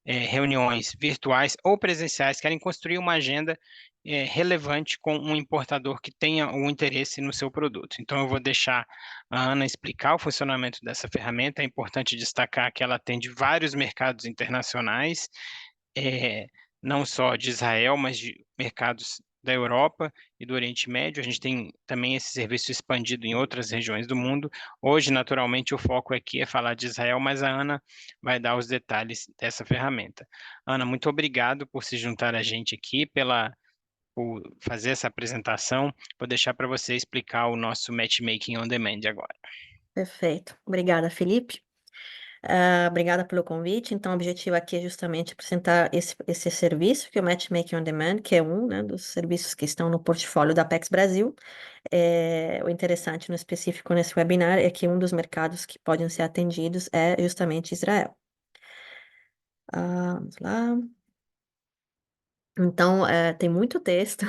reuniões virtuais ou presenciais, querem construir uma agenda relevante com um importador que tenha o interesse no seu produto. Então, eu vou deixar a Ana explicar o funcionamento dessa ferramenta. É importante destacar que ela atende vários mercados internacionais, não só de Israel, mas de mercados da Europa e do Oriente Médio. A gente tem também esse serviço expandido em outras regiões do mundo. Hoje, naturalmente, o foco aqui é falar de Israel, mas a Ana vai dar os detalhes dessa ferramenta. Ana, muito obrigado por se juntar a gente aqui, por fazer essa apresentação. Vou deixar para você explicar o nosso Matchmaking on Demand agora. Perfeito. Obrigada, Felipe. Obrigada pelo convite. Então, o objetivo aqui é justamente apresentar esse serviço, que é o Matchmaking on Demand, que é um, né, dos serviços que estão no portfólio da Apex Brasil. O interessante no específico nesse webinar é que um dos mercados que podem ser atendidos é justamente Israel. Vamos lá. Então, tem muito texto.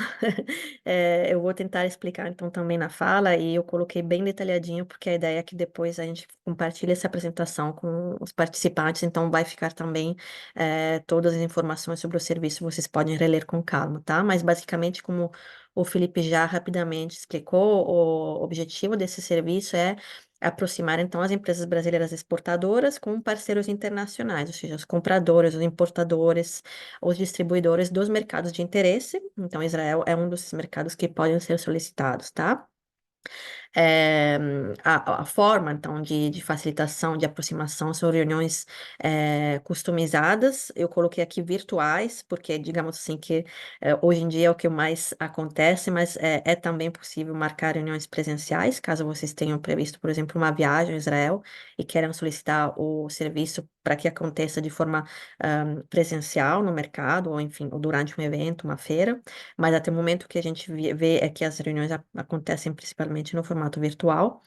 Eu vou tentar explicar, então, também na fala, e eu coloquei bem detalhadinho, porque a ideia é que depois a gente compartilhe essa apresentação com os participantes, então vai ficar também todas as informações sobre o serviço, vocês podem reler com calma, tá? Mas, basicamente, como o Felipe já rapidamente explicou, o objetivo desse serviço é aproximar, então, as empresas brasileiras exportadoras com parceiros internacionais, ou seja, os compradores, os importadores, os distribuidores dos mercados de interesse. Então, Israel é um dos mercados que podem ser solicitados, tá? A forma, então, de facilitação, de aproximação, são reuniões customizadas. Eu coloquei aqui virtuais, porque, digamos assim, que hoje em dia é o que mais acontece, mas é também possível marcar reuniões presenciais, caso vocês tenham previsto, por exemplo, uma viagem a Israel e queiram solicitar o serviço para que aconteça de forma presencial no mercado, ou enfim, ou durante um evento, uma feira. Mas até o momento que a gente vê é que as reuniões acontecem principalmente no formato virtual.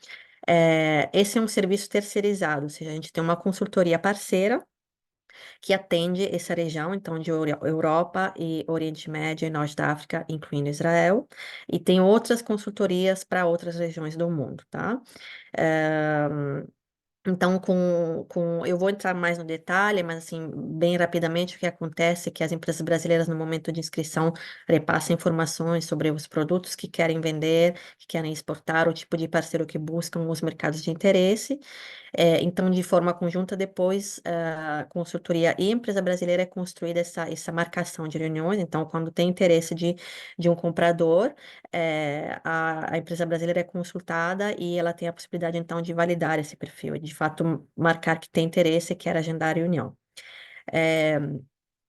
Esse é um serviço terceirizado, ou seja, a gente tem uma consultoria parceira que atende essa região, então, de Europa e Oriente Médio e Norte da África, incluindo Israel, e tem outras consultorias para outras regiões do mundo, tá? Então, eu vou entrar mais no detalhe, mas assim, bem rapidamente, o que acontece é que as empresas brasileiras, no momento de inscrição, repassam informações sobre os produtos que querem vender, que querem exportar, o tipo de parceiro que buscam, os mercados de interesse. Então, de forma conjunta, depois, a consultoria e a empresa brasileira é construída essa marcação de reuniões. Então, quando tem interesse de um comprador, a empresa brasileira é consultada e ela tem a possibilidade, então, de validar esse perfil, de fato marcar que tem interesse e quer agendar a reunião.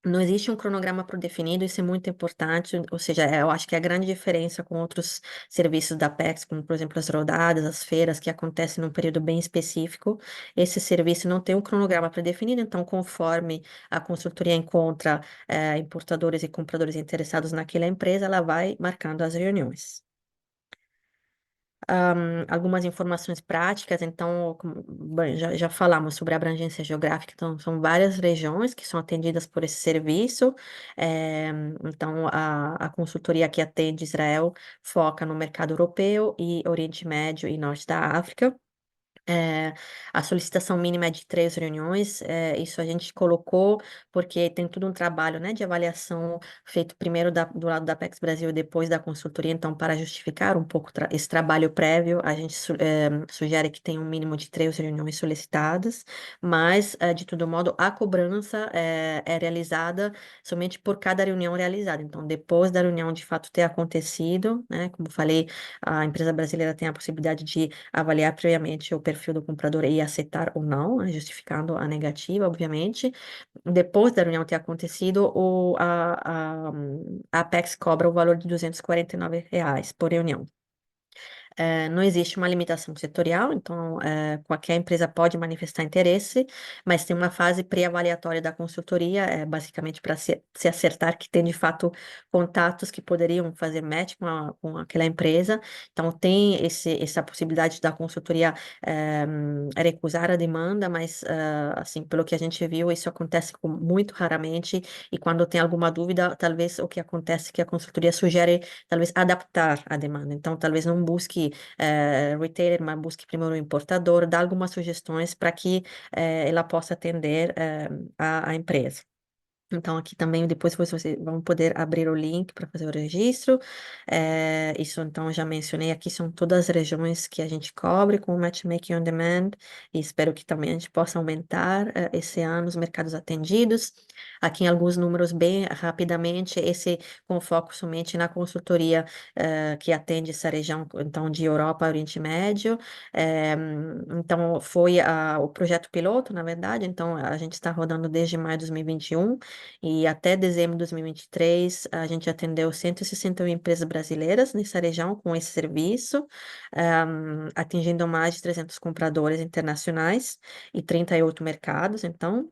Não existe um cronograma pré-definido, isso é muito importante, ou seja, eu acho que a grande diferença com outros serviços da Apex, como por exemplo as rodadas, as feiras, que acontecem num período bem específico, esse serviço não tem um cronograma pré-definido, então conforme a consultoria encontra importadores e compradores interessados naquela empresa, ela vai marcando as reuniões. Algumas informações práticas, então, bem, já falamos sobre a abrangência geográfica, então, são várias regiões que são atendidas por esse serviço. Então, a consultoria que atende Israel foca no mercado europeu e Oriente Médio e Norte da África. A solicitação mínima é de 3 reuniões, isso a gente colocou porque tem todo um trabalho, né, de avaliação feito primeiro do lado da Apex Brasil e depois da consultoria, então para justificar um pouco esse trabalho prévio, a gente sugere que tenha um mínimo de 3 reuniões solicitadas, mas de todo modo a cobrança é realizada somente por cada reunião realizada, então depois da reunião de fato ter acontecido, né, como falei, a empresa brasileira tem a possibilidade de avaliar previamente o perfil do comprador e aceitar ou não, né, justificando a negativa, obviamente. Depois da reunião ter acontecido, a Apex cobra o valor de R$ 249 por reunião. Não existe uma limitação setorial, então qualquer empresa pode manifestar interesse, mas tem uma fase pré-avaliatória da consultoria, basicamente para se acertar que tem de fato contatos que poderiam fazer match com aquela empresa. Então tem essa possibilidade da consultoria recusar a demanda, mas assim, pelo que a gente viu, isso acontece muito raramente, e quando tem alguma dúvida, talvez o que acontece é que a consultoria sugere talvez adaptar a demanda. Então, talvez não busque retailer, mas busque primeiro o importador, dá algumas sugestões para que ela possa atender a empresa. Então, aqui também depois vocês vão poder abrir o link para fazer o registro. Isso, então, eu já mencionei aqui, são todas as regiões que a gente cobre com o Matchmaking on Demand, e espero que também a gente possa aumentar esse ano os mercados atendidos. Aqui, em alguns números, bem rapidamente, esse com foco somente na consultoria que atende essa região, então, de Europa, Oriente Médio. Então, foi o projeto piloto, na verdade, então, a gente está rodando desde maio de 2021, e até dezembro de 2023, a gente atendeu 161 empresas brasileiras nessa região com esse serviço, atingindo mais de 300 compradores internacionais e 38 mercados, então,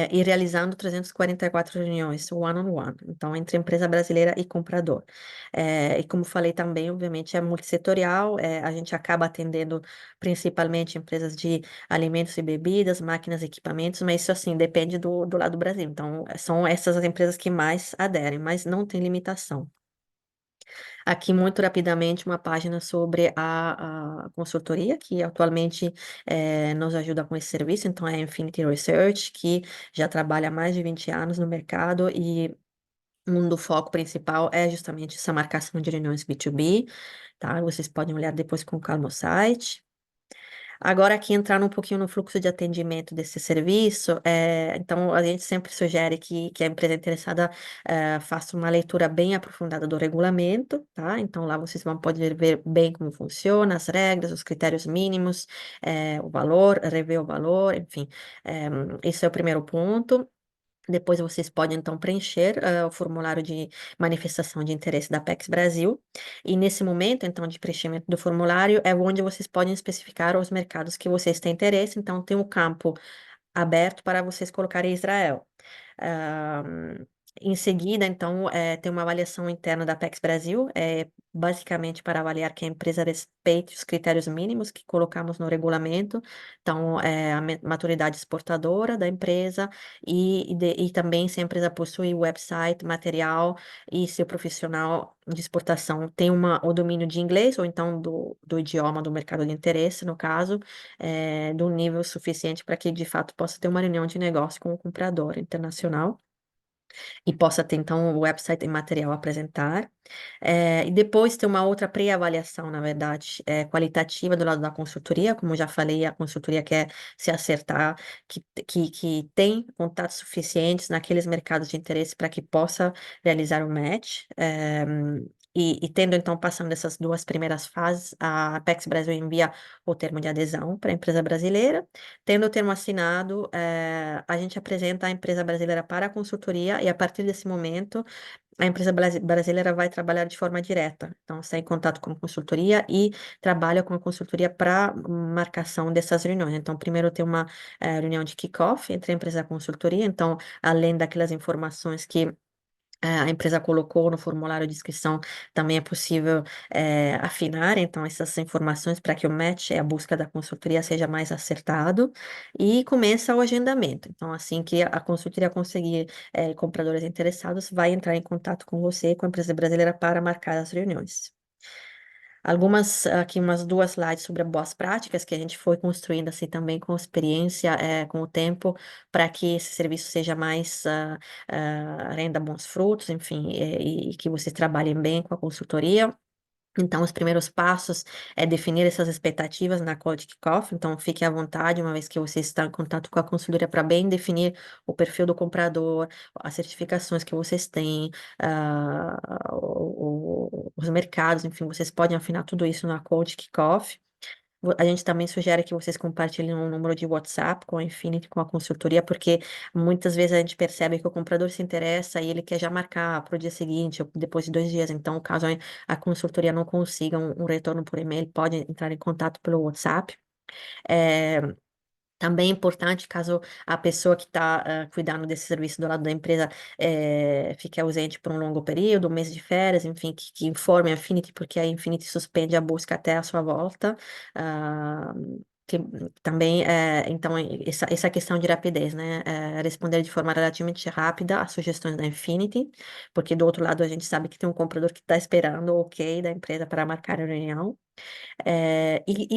e realizando 344 reuniões one-on-one, então, entre empresa brasileira e comprador. E como falei também, obviamente, é multissetorial, a gente acaba atendendo principalmente empresas de alimentos e bebidas, máquinas e equipamentos, mas isso, assim, depende do lado do Brasil. Então, são essas as empresas que mais aderem, mas não tem limitação. Aqui, muito rapidamente, uma página sobre a consultoria, que atualmente nos ajuda com esse serviço. Então, é a Infinity Research, que já trabalha há mais de 20 anos no mercado, e um do foco principal é justamente essa marcação de reuniões B2B, tá? Vocês podem olhar depois com calma o site. Agora, aqui entrar um pouquinho no fluxo de atendimento desse serviço, então a gente sempre sugere que a empresa interessada faça uma leitura bem aprofundada do regulamento, tá? Então lá vocês vão poder ver bem como funciona, as regras, os critérios mínimos, o valor, rever o valor, enfim, esse é o primeiro ponto. Depois vocês podem, então, preencher o formulário de manifestação de interesse da Apex Brasil. E nesse momento, então, de preenchimento do formulário, é onde vocês podem especificar os mercados que vocês têm interesse. Então, tem um campo aberto para vocês colocarem Israel. Em seguida, então, tem uma avaliação interna da Apex Brasil, basicamente para avaliar que a empresa respeite os critérios mínimos que colocamos no regulamento, então, a maturidade exportadora da empresa e também se a empresa possui website, material e se o profissional de exportação tem o domínio de inglês ou então do idioma do mercado de interesse, no caso, do nível suficiente para que, de fato, possa ter uma reunião de negócio com o comprador internacional e possa ter, então, o website e material a apresentar. E depois tem uma outra pré-avaliação, na verdade, qualitativa do lado da consultoria. Como eu já falei, a consultoria quer se acertar, que tem contatos suficientes naqueles mercados de interesse para que possa realizar o match. E tendo, então, passando essas duas primeiras fases, a Apex Brasil envia o termo de adesão para a empresa brasileira. Tendo o termo assinado, a gente apresenta a empresa brasileira para a consultoria, e a partir desse momento, a empresa brasileira vai trabalhar de forma direta. Então, está em contato com a consultoria e trabalha com a consultoria para marcação dessas reuniões. Então, primeiro tem uma reunião de kick-off entre a empresa e a consultoria. Então, além daquelas informações que a empresa colocou no formulário de inscrição, também é possível afinar, então, essas informações para que o match, a busca da consultoria seja mais acertado, e começa o agendamento. Então, assim que a consultoria conseguir compradores interessados, vai entrar em contato com você, com a empresa brasileira, para marcar as reuniões. Aqui umas duas slides sobre as boas práticas que a gente foi construindo assim também com experiência, com o tempo, para que esse serviço seja mais, renda bons frutos, enfim, e que vocês trabalhem bem com a consultoria. Então, os primeiros passos é definir essas expectativas na call de kickoff. Então, fique à vontade, uma vez que você está em contato com a consultoria, para bem definir o perfil do comprador, as certificações que vocês têm, os mercados, enfim, vocês podem afinar tudo isso na call de kickoff. A gente também sugere que vocês compartilhem um número de WhatsApp com a Infinity, com a consultoria, porque muitas vezes a gente percebe que o comprador se interessa e ele quer já marcar para o dia seguinte ou depois de 2 dias. Então, caso a consultoria não consiga um retorno por e-mail, pode entrar em contato pelo WhatsApp. É, Também é importante, caso a pessoa que está cuidando desse serviço do lado da empresa fique ausente por um longo período, um mês de férias, enfim, que informe a Infinity, porque a Infinity suspende a busca até a sua volta. ah, que, também, então, essa questão de rapidez, né? Responder de forma relativamente rápida às sugestões da Infinity, porque do outro lado a gente sabe que tem um comprador que está esperando o ok da empresa para marcar a reunião.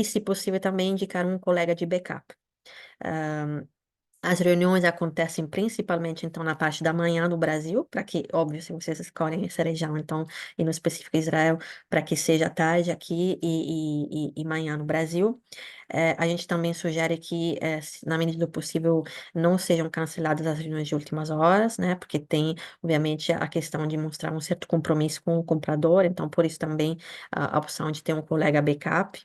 Se possível, também indicar um colega de backup. As reuniões acontecem principalmente, então, na parte da manhã no Brasil, para que, óbvio, se vocês escolhem essa região, então, e no específico Israel, para que seja tarde aqui e manhã no Brasil. A gente também sugere que, na medida do possível, não sejam canceladas as reuniões de últimas horas, né? Porque tem, obviamente, a questão de mostrar um certo compromisso com o comprador, então, por isso também a opção de ter um colega backup.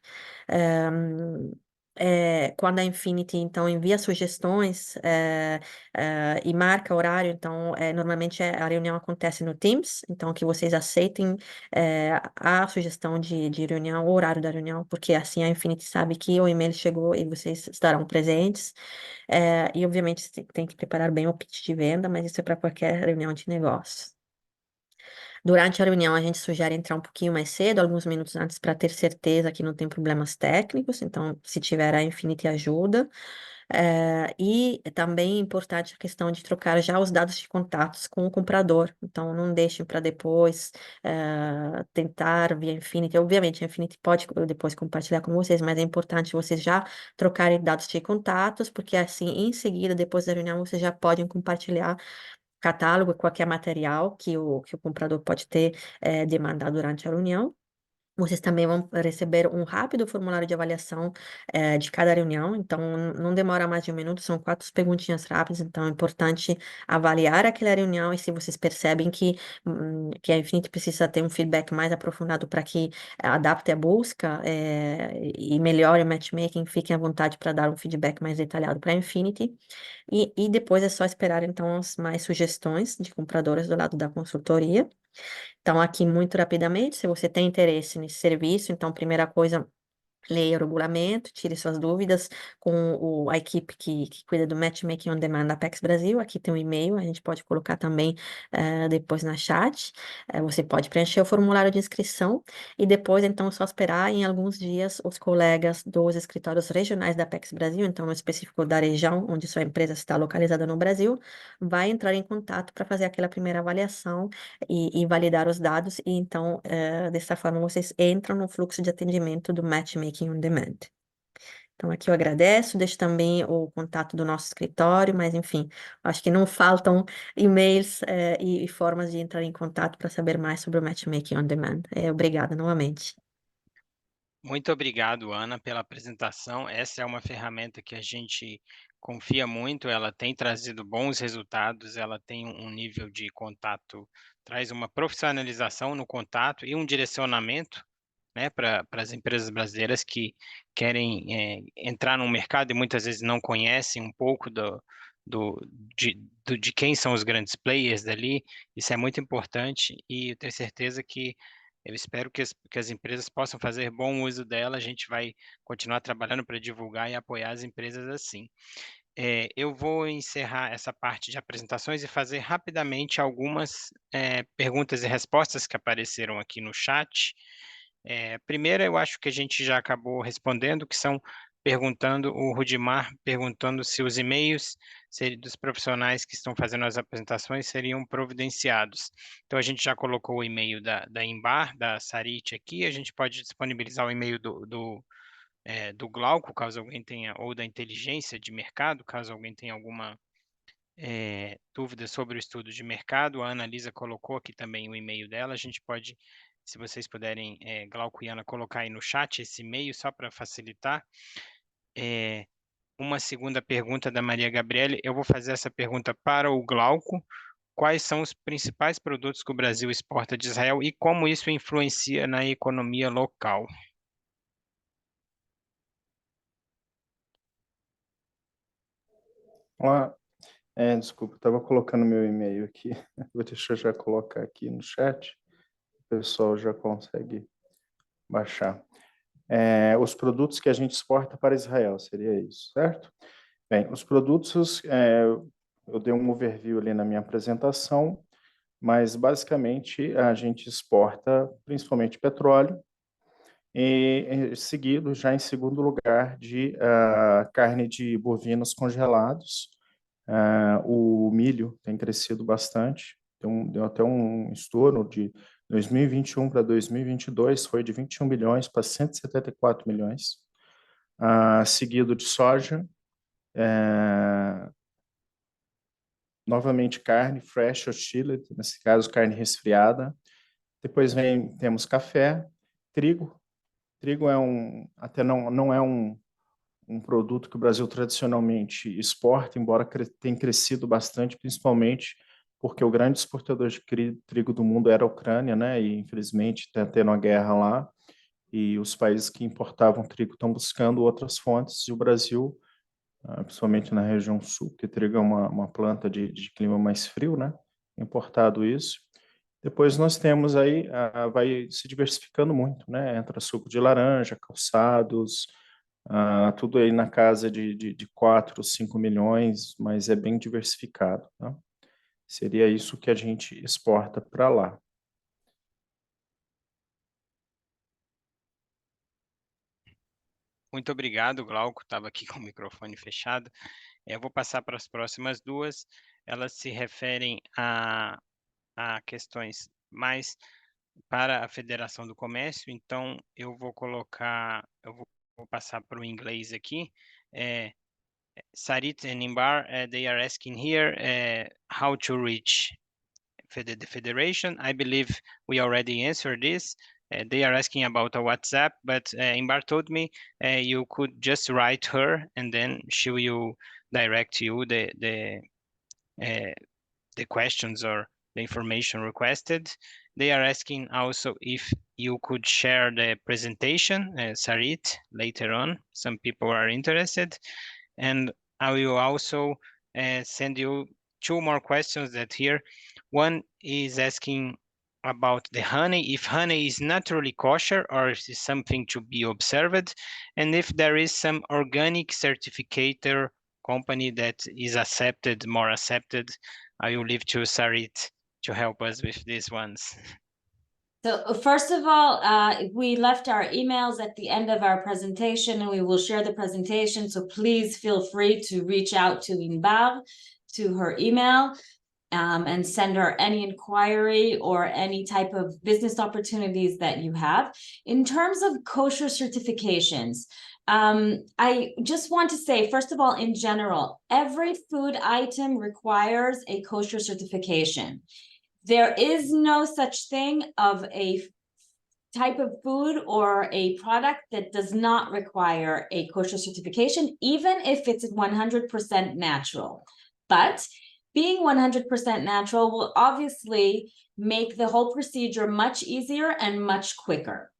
Quando a Infinity, então, envia sugestões e marca horário, então, normalmente a reunião acontece no Teams, então, que vocês aceitem a sugestão de reunião, o horário da reunião, porque assim a Infinity sabe que o e-mail chegou e vocês estarão presentes. E, obviamente, você tem que preparar bem o pitch de venda, mas isso é para qualquer reunião de negócios. Durante a reunião, a gente sugere entrar um pouquinho mais cedo, alguns minutos antes, para ter certeza que não tem problemas técnicos. Então, se tiver, a Infinity ajuda. E também é importante a questão de trocar já os dados de contatos com o comprador. Então, não deixem para depois tentar via Infinity. Obviamente, a Infinity pode depois compartilhar com vocês, mas é importante vocês já trocarem dados de contatos, porque assim, em seguida, depois da reunião, vocês já podem compartilhar catálogo, qualquer material que o comprador pode ter demandado durante a reunião. Vocês também vão receber um rápido formulário de avaliação de cada reunião, então não demora mais de 1 minuto, são 4 perguntinhas rápidas, então é importante avaliar aquela reunião e se vocês percebem que a Infinity precisa ter um feedback mais aprofundado para que adapte a busca e melhore o matchmaking, fiquem à vontade para dar um feedback mais detalhado para a Infinity. E depois é só esperar, então, as mais sugestões de compradoras do lado da consultoria. Então, aqui, muito rapidamente, se você tem interesse nesse serviço, então, primeira coisa, leia o regulamento, tire suas dúvidas com a equipe que cuida do Matchmaking on Demand da Apex Brasil. Aqui tem um e-mail, a gente pode colocar também depois na chat. Você pode preencher o formulário de inscrição e depois, então, só esperar em alguns dias os colegas dos escritórios regionais da Apex Brasil, então, no específico da região onde sua empresa está localizada no Brasil, vai entrar em contato para fazer aquela primeira avaliação e validar os dados. E então, dessa forma, vocês entram no fluxo de atendimento do Matchmaking on Demand. Então, aqui eu agradeço, deixo também o contato do nosso escritório, mas enfim, acho que não faltam e-mails e formas de entrar em contato para saber mais sobre o Matchmaking on Demand. Obrigada novamente. Muito obrigado, Ana, pela apresentação. Essa é uma ferramenta que a gente confia muito, ela tem trazido bons resultados, ela tem um nível de contato, traz uma profissionalização no contato e um direcionamento, né, para as empresas brasileiras que querem entrar no mercado e muitas vezes não conhecem um pouco do, de quem são os grandes players dali. Isso é muito importante e eu tenho certeza que eu espero que as empresas possam fazer bom uso dela. A gente vai continuar trabalhando para divulgar e apoiar as empresas assim. Eu vou encerrar essa parte de apresentações e fazer rapidamente algumas perguntas e respostas que apareceram aqui no chat. Primeiro, eu acho que a gente já acabou respondendo, que são perguntando, o Rudimar perguntando se os e-mails dos profissionais que estão fazendo as apresentações seriam providenciados. Então, a gente já colocou o e-mail da Embar, da Sarit aqui, a gente pode disponibilizar o e-mail do Glauco, caso alguém tenha, ou da inteligência de mercado, caso alguém tenha alguma dúvida sobre o estudo de mercado. A Ana-Lisa colocou aqui também o e-mail dela, a gente pode, se vocês puderem, Glauco e Ana, colocar aí no chat esse e-mail, só para facilitar. Uma segunda pergunta da Maria Gabriele, eu vou fazer essa pergunta para o Glauco. Quais são os principais produtos que o Brasil exporta de Israel e como isso influencia na economia local? Olá, desculpa, estava colocando meu e-mail aqui. Vou deixar eu já colocar aqui no chat. O pessoal já consegue baixar. Os produtos que a gente exporta para Israel, seria isso, certo? Bem, os produtos, eu dei um overview ali na minha apresentação, mas basicamente a gente exporta principalmente petróleo, e seguido, já em segundo lugar, de carne de bovinos congelados. O milho tem crescido bastante, deu até um estouro de 2021 para 2022, foi de 21 bilhões para 174 milhões, seguido de soja, novamente carne, fresh or chilled, nesse caso carne resfriada. Depois temos café, trigo. Trigo até não é um produto que o Brasil tradicionalmente exporta, embora tenha crescido bastante, principalmente porque o grande exportador de trigo do mundo era a Ucrânia, né? E infelizmente está tendo uma guerra lá, e os países que importavam trigo estão buscando outras fontes, e o Brasil, principalmente na região sul, porque trigo é uma planta de clima mais frio, né? Importado isso. Depois nós temos aí, vai se diversificando muito, né? Entra suco de laranja, calçados, tudo aí na casa de 4, 5 milhões, mas é bem diversificado, tá? Seria isso que a gente exporta para lá. Muito obrigado, Glauco. Estava aqui com o microfone fechado. Eu vou passar para as próximas duas. Elas se referem a questões mais para a Federação do Comércio. Então, eu vou passar para o inglês aqui. Sarit and Imbar, they are asking here how to reach the Federation. I believe we already answered this. They are asking about a WhatsApp, but Imbar told me you could just write her, and then she will direct you the questions or the information requested. They are asking also if you could share the presentation, Sarit, later on. Some people are interested. And I will also send you two more questions that here. One is asking about the honey, if honey is naturally kosher or is something to be observed, and if there is some organic certificator company that is more accepted. I will leave to Sarit to help us with these ones. So first of all, we left our emails at the end of our presentation, and we will share the presentation. So please feel free to reach out to Inbar, to her email, and send her any inquiry or any type of business opportunities that you have. In terms of kosher certifications, I just want to say, first of all, in general, every food item requires a kosher certification. There is no such thing of a type of food or a product that does not require a kosher certification, even if it's 100% natural. But being 100% natural will obviously make the whole procedure much easier and much quicker.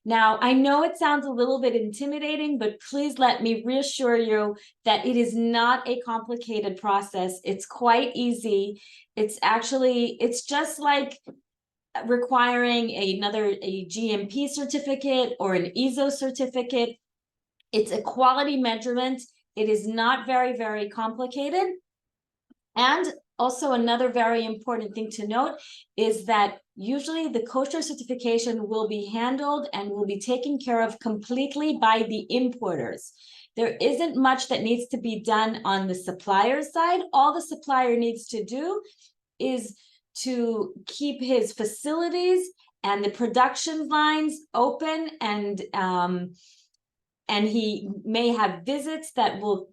Now, I know it sounds a little bit intimidating, but please let me reassure you that it is not a complicated process. It's quite easy. It's just like requiring a GMP certificate or an ISO certificate. It's a quality measurement. It is not very, very complicated. And also another very important thing to note is that usually the kosher certification will be handled and will be taken care of completely by the importers. There isn't much that needs to be done on the supplier side. All the supplier needs to do is to keep his facilities and the production lines open, and he may have visits that will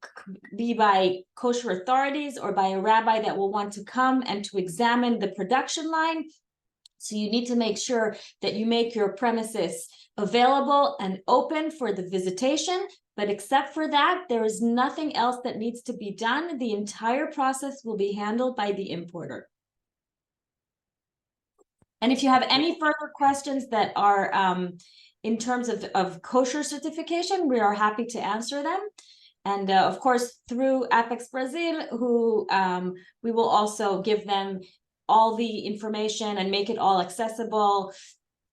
be by kosher authorities or by a rabbi that will want to come and to examine the production line. So you need to make sure that you make your premises available and open for the visitation. But except for that, there is nothing else that needs to be done. The entire process will be handled by the importer. And if you have any further questions that are in terms of kosher certification, we are happy to answer them. And of course, through Apex Brazil, who we will also give them all the information and make it all accessible.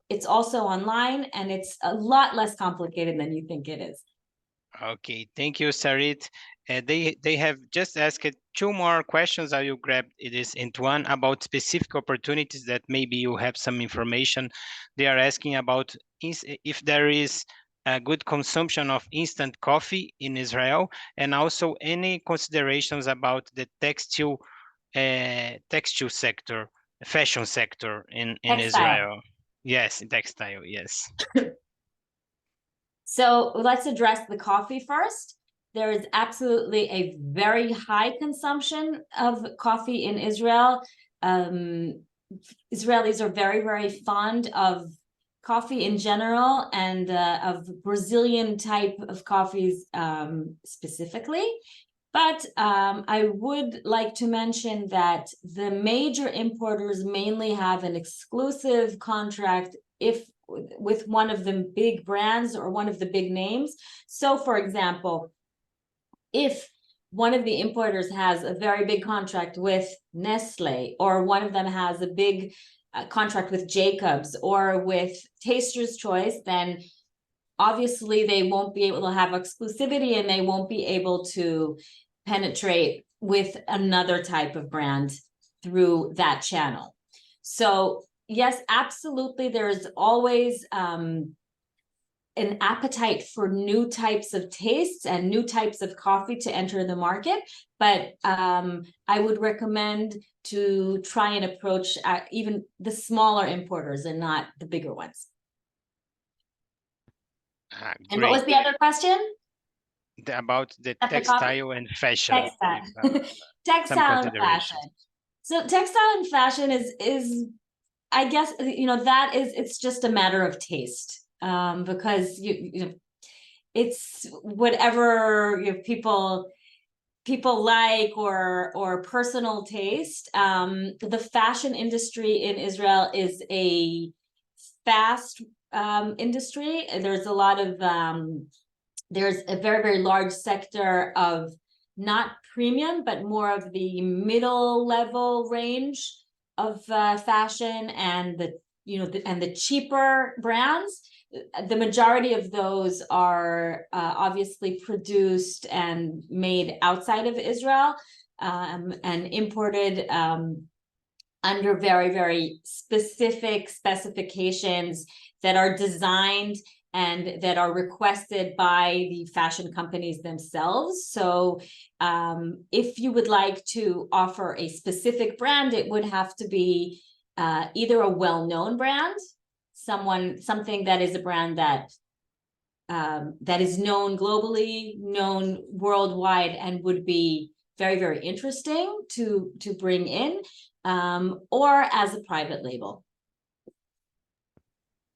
It's also online, and it's a lot less complicated than you think it is. Okay, thank you, Sarit. They have just asked two more questions. I will grab it into one about specific opportunities that maybe you have some information. They are asking about if there is a good consumption of instant coffee in Israel, and also any considerations about the textile sector, fashion sector in Israel. Yes, textile, yes. So let's address the coffee first. there is absolutely a very high consumption of coffee in Israel. Israelis are very, very fond of coffee in general, and of Brazilian type of coffees specifically. But I would like to mention that the major importers mainly have an exclusive contract with one of the big brands or one of the big names. So, for example, if one of the importers has a very big contract with Nestle, or one of them has a big contract with Jacobs or with Taster's Choice, then obviously they won't be able to have exclusivity, and they won't be able to penetrate with another type of brand through that channel. So yes, absolutely, there's always an appetite for new types of tastes and new types of coffee to enter the market, but I would recommend to try and approach even the smaller importers and not the bigger ones. And what was the other question? About the After coffee? textile and fashion. Textile. Some Textile and fashion. considerations. So textile and fashion is I guess, you know, it's just a matter of taste. Because you know, it's whatever people like, or personal taste. The fashion industry in Israel is a fast industry. There's a lot of there's a very, very large sector of not premium, but more of the middle level range of fashion, and the cheaper brands. The majority of those are obviously produced and made outside of Israel, and imported under very, very specific specifications that are designed and that are requested by the fashion companies themselves. So if you would like to offer a specific brand, it would have to be either a well-known brand, something that is a brand that is known globally, known worldwide, and would be very, very interesting to bring in, or as a private label.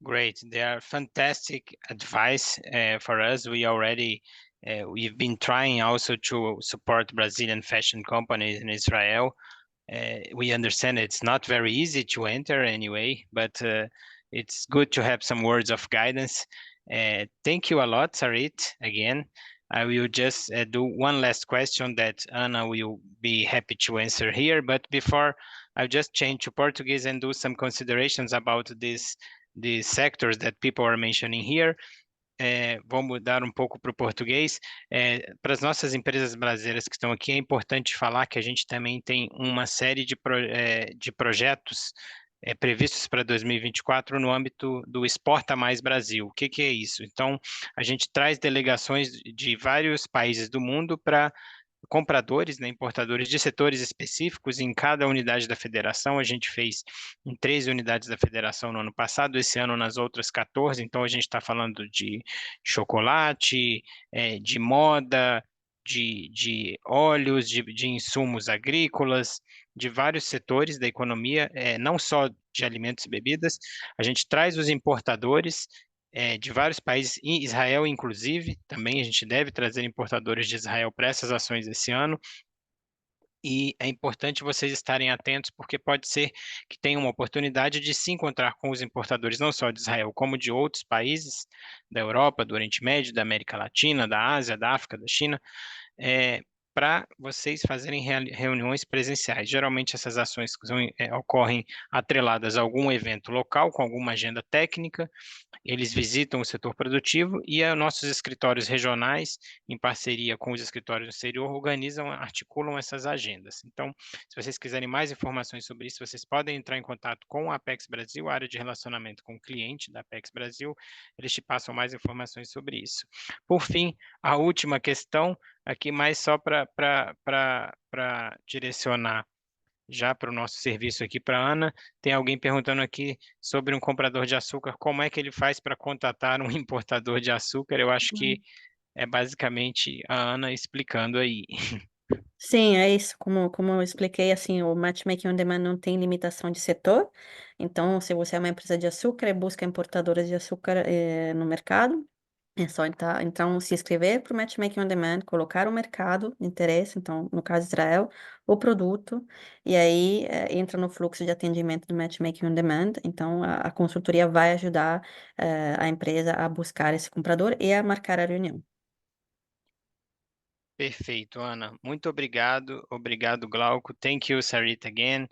Great. They are fantastic advice for us. We've been trying also to support Brazilian fashion companies in Israel. We understand it's not very easy to enter anyway, but it's good to have some words of guidance. Thank you a lot, Sarit, again. I will just do one last question that Ana will be happy to answer here, but before I'll just change to Portuguese and do some considerations about these sectors that people are mentioning here. Vou mudar um pouco para o português. Para as nossas empresas brasileiras que estão aqui, é importante falar que a gente também tem uma série de projetos previstos para 2024 no âmbito do Exporta Mais Brasil. O que é isso? Então, a gente traz delegações de vários países do mundo para compradores, né, importadores de setores específicos em cada unidade da federação. A gente fez em 13 unidades da federação no ano passado, esse ano nas outras 14. Então, a gente está falando de chocolate, de moda, de óleos, de insumos agrícolas, de vários setores da economia, não só de alimentos e bebidas. A gente traz os importadores de vários países, em Israel inclusive, também a gente deve trazer importadores de Israel para essas ações esse ano. E é importante vocês estarem atentos, porque pode ser que tenham uma oportunidade de se encontrar com os importadores, não só de Israel, como de outros países da Europa, do Oriente Médio, da América Latina, da Ásia, da África, da China, para vocês fazerem reuniões presenciais. Geralmente essas ações ocorrem atreladas a algum evento local, com alguma agenda técnica. Eles visitam o setor produtivo e nossos escritórios regionais, em parceria com os escritórios do exterior, articulam essas agendas. Então, se vocês quiserem mais informações sobre isso, vocês podem entrar em contato com a Apex Brasil, a área de relacionamento com o cliente da Apex Brasil, eles te passam mais informações sobre isso. Por fim, a última questão, aqui mais só para direcionar já para o nosso serviço aqui para a Ana, tem alguém perguntando aqui sobre um comprador de açúcar, como é que ele faz para contatar um importador de açúcar? Eu acho que é basicamente a Ana explicando aí. Sim, é isso. Como eu expliquei, assim, o Matchmaking on Demand não tem limitação de setor. Então, se você é uma empresa de açúcar e busca importadoras de açúcar no mercado, é só então se inscrever para o Matchmaking on Demand, colocar o mercado de interesse, então, no caso Israel, o produto, e aí entra no fluxo de atendimento do Matchmaking on Demand. Então, a consultoria vai ajudar a empresa a buscar esse comprador e a marcar a reunião. Perfeito, Ana. Muito obrigado. Obrigado, Glauco. Thank you, Sarita, again.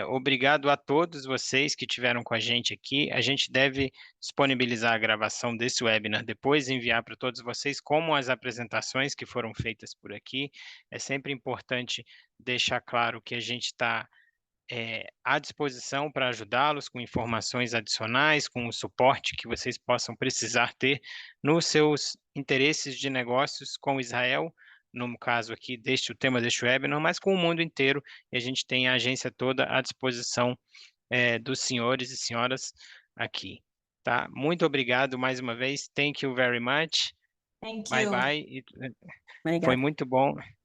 Obrigado a todos vocês que tiveram com a gente aqui. A gente deve disponibilizar a gravação desse webinar depois e enviar para todos vocês, como as apresentações que foram feitas por aqui. É sempre importante deixar claro que a gente está à disposição para ajudá-los com informações adicionais, com o suporte que vocês possam precisar ter nos seus interesses de negócios com Israel, no caso aqui o tema deste webinar, mas com o mundo inteiro, e a gente tem a agência toda à disposição dos senhores e senhoras aqui. Tá? Muito obrigado mais uma vez. Thank you very much. Thank Bye you. bye. Obrigada.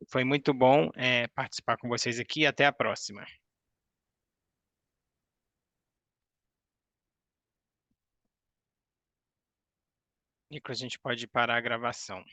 Foi muito bom participar com vocês aqui. Até a próxima. Nico, a gente pode parar a gravação.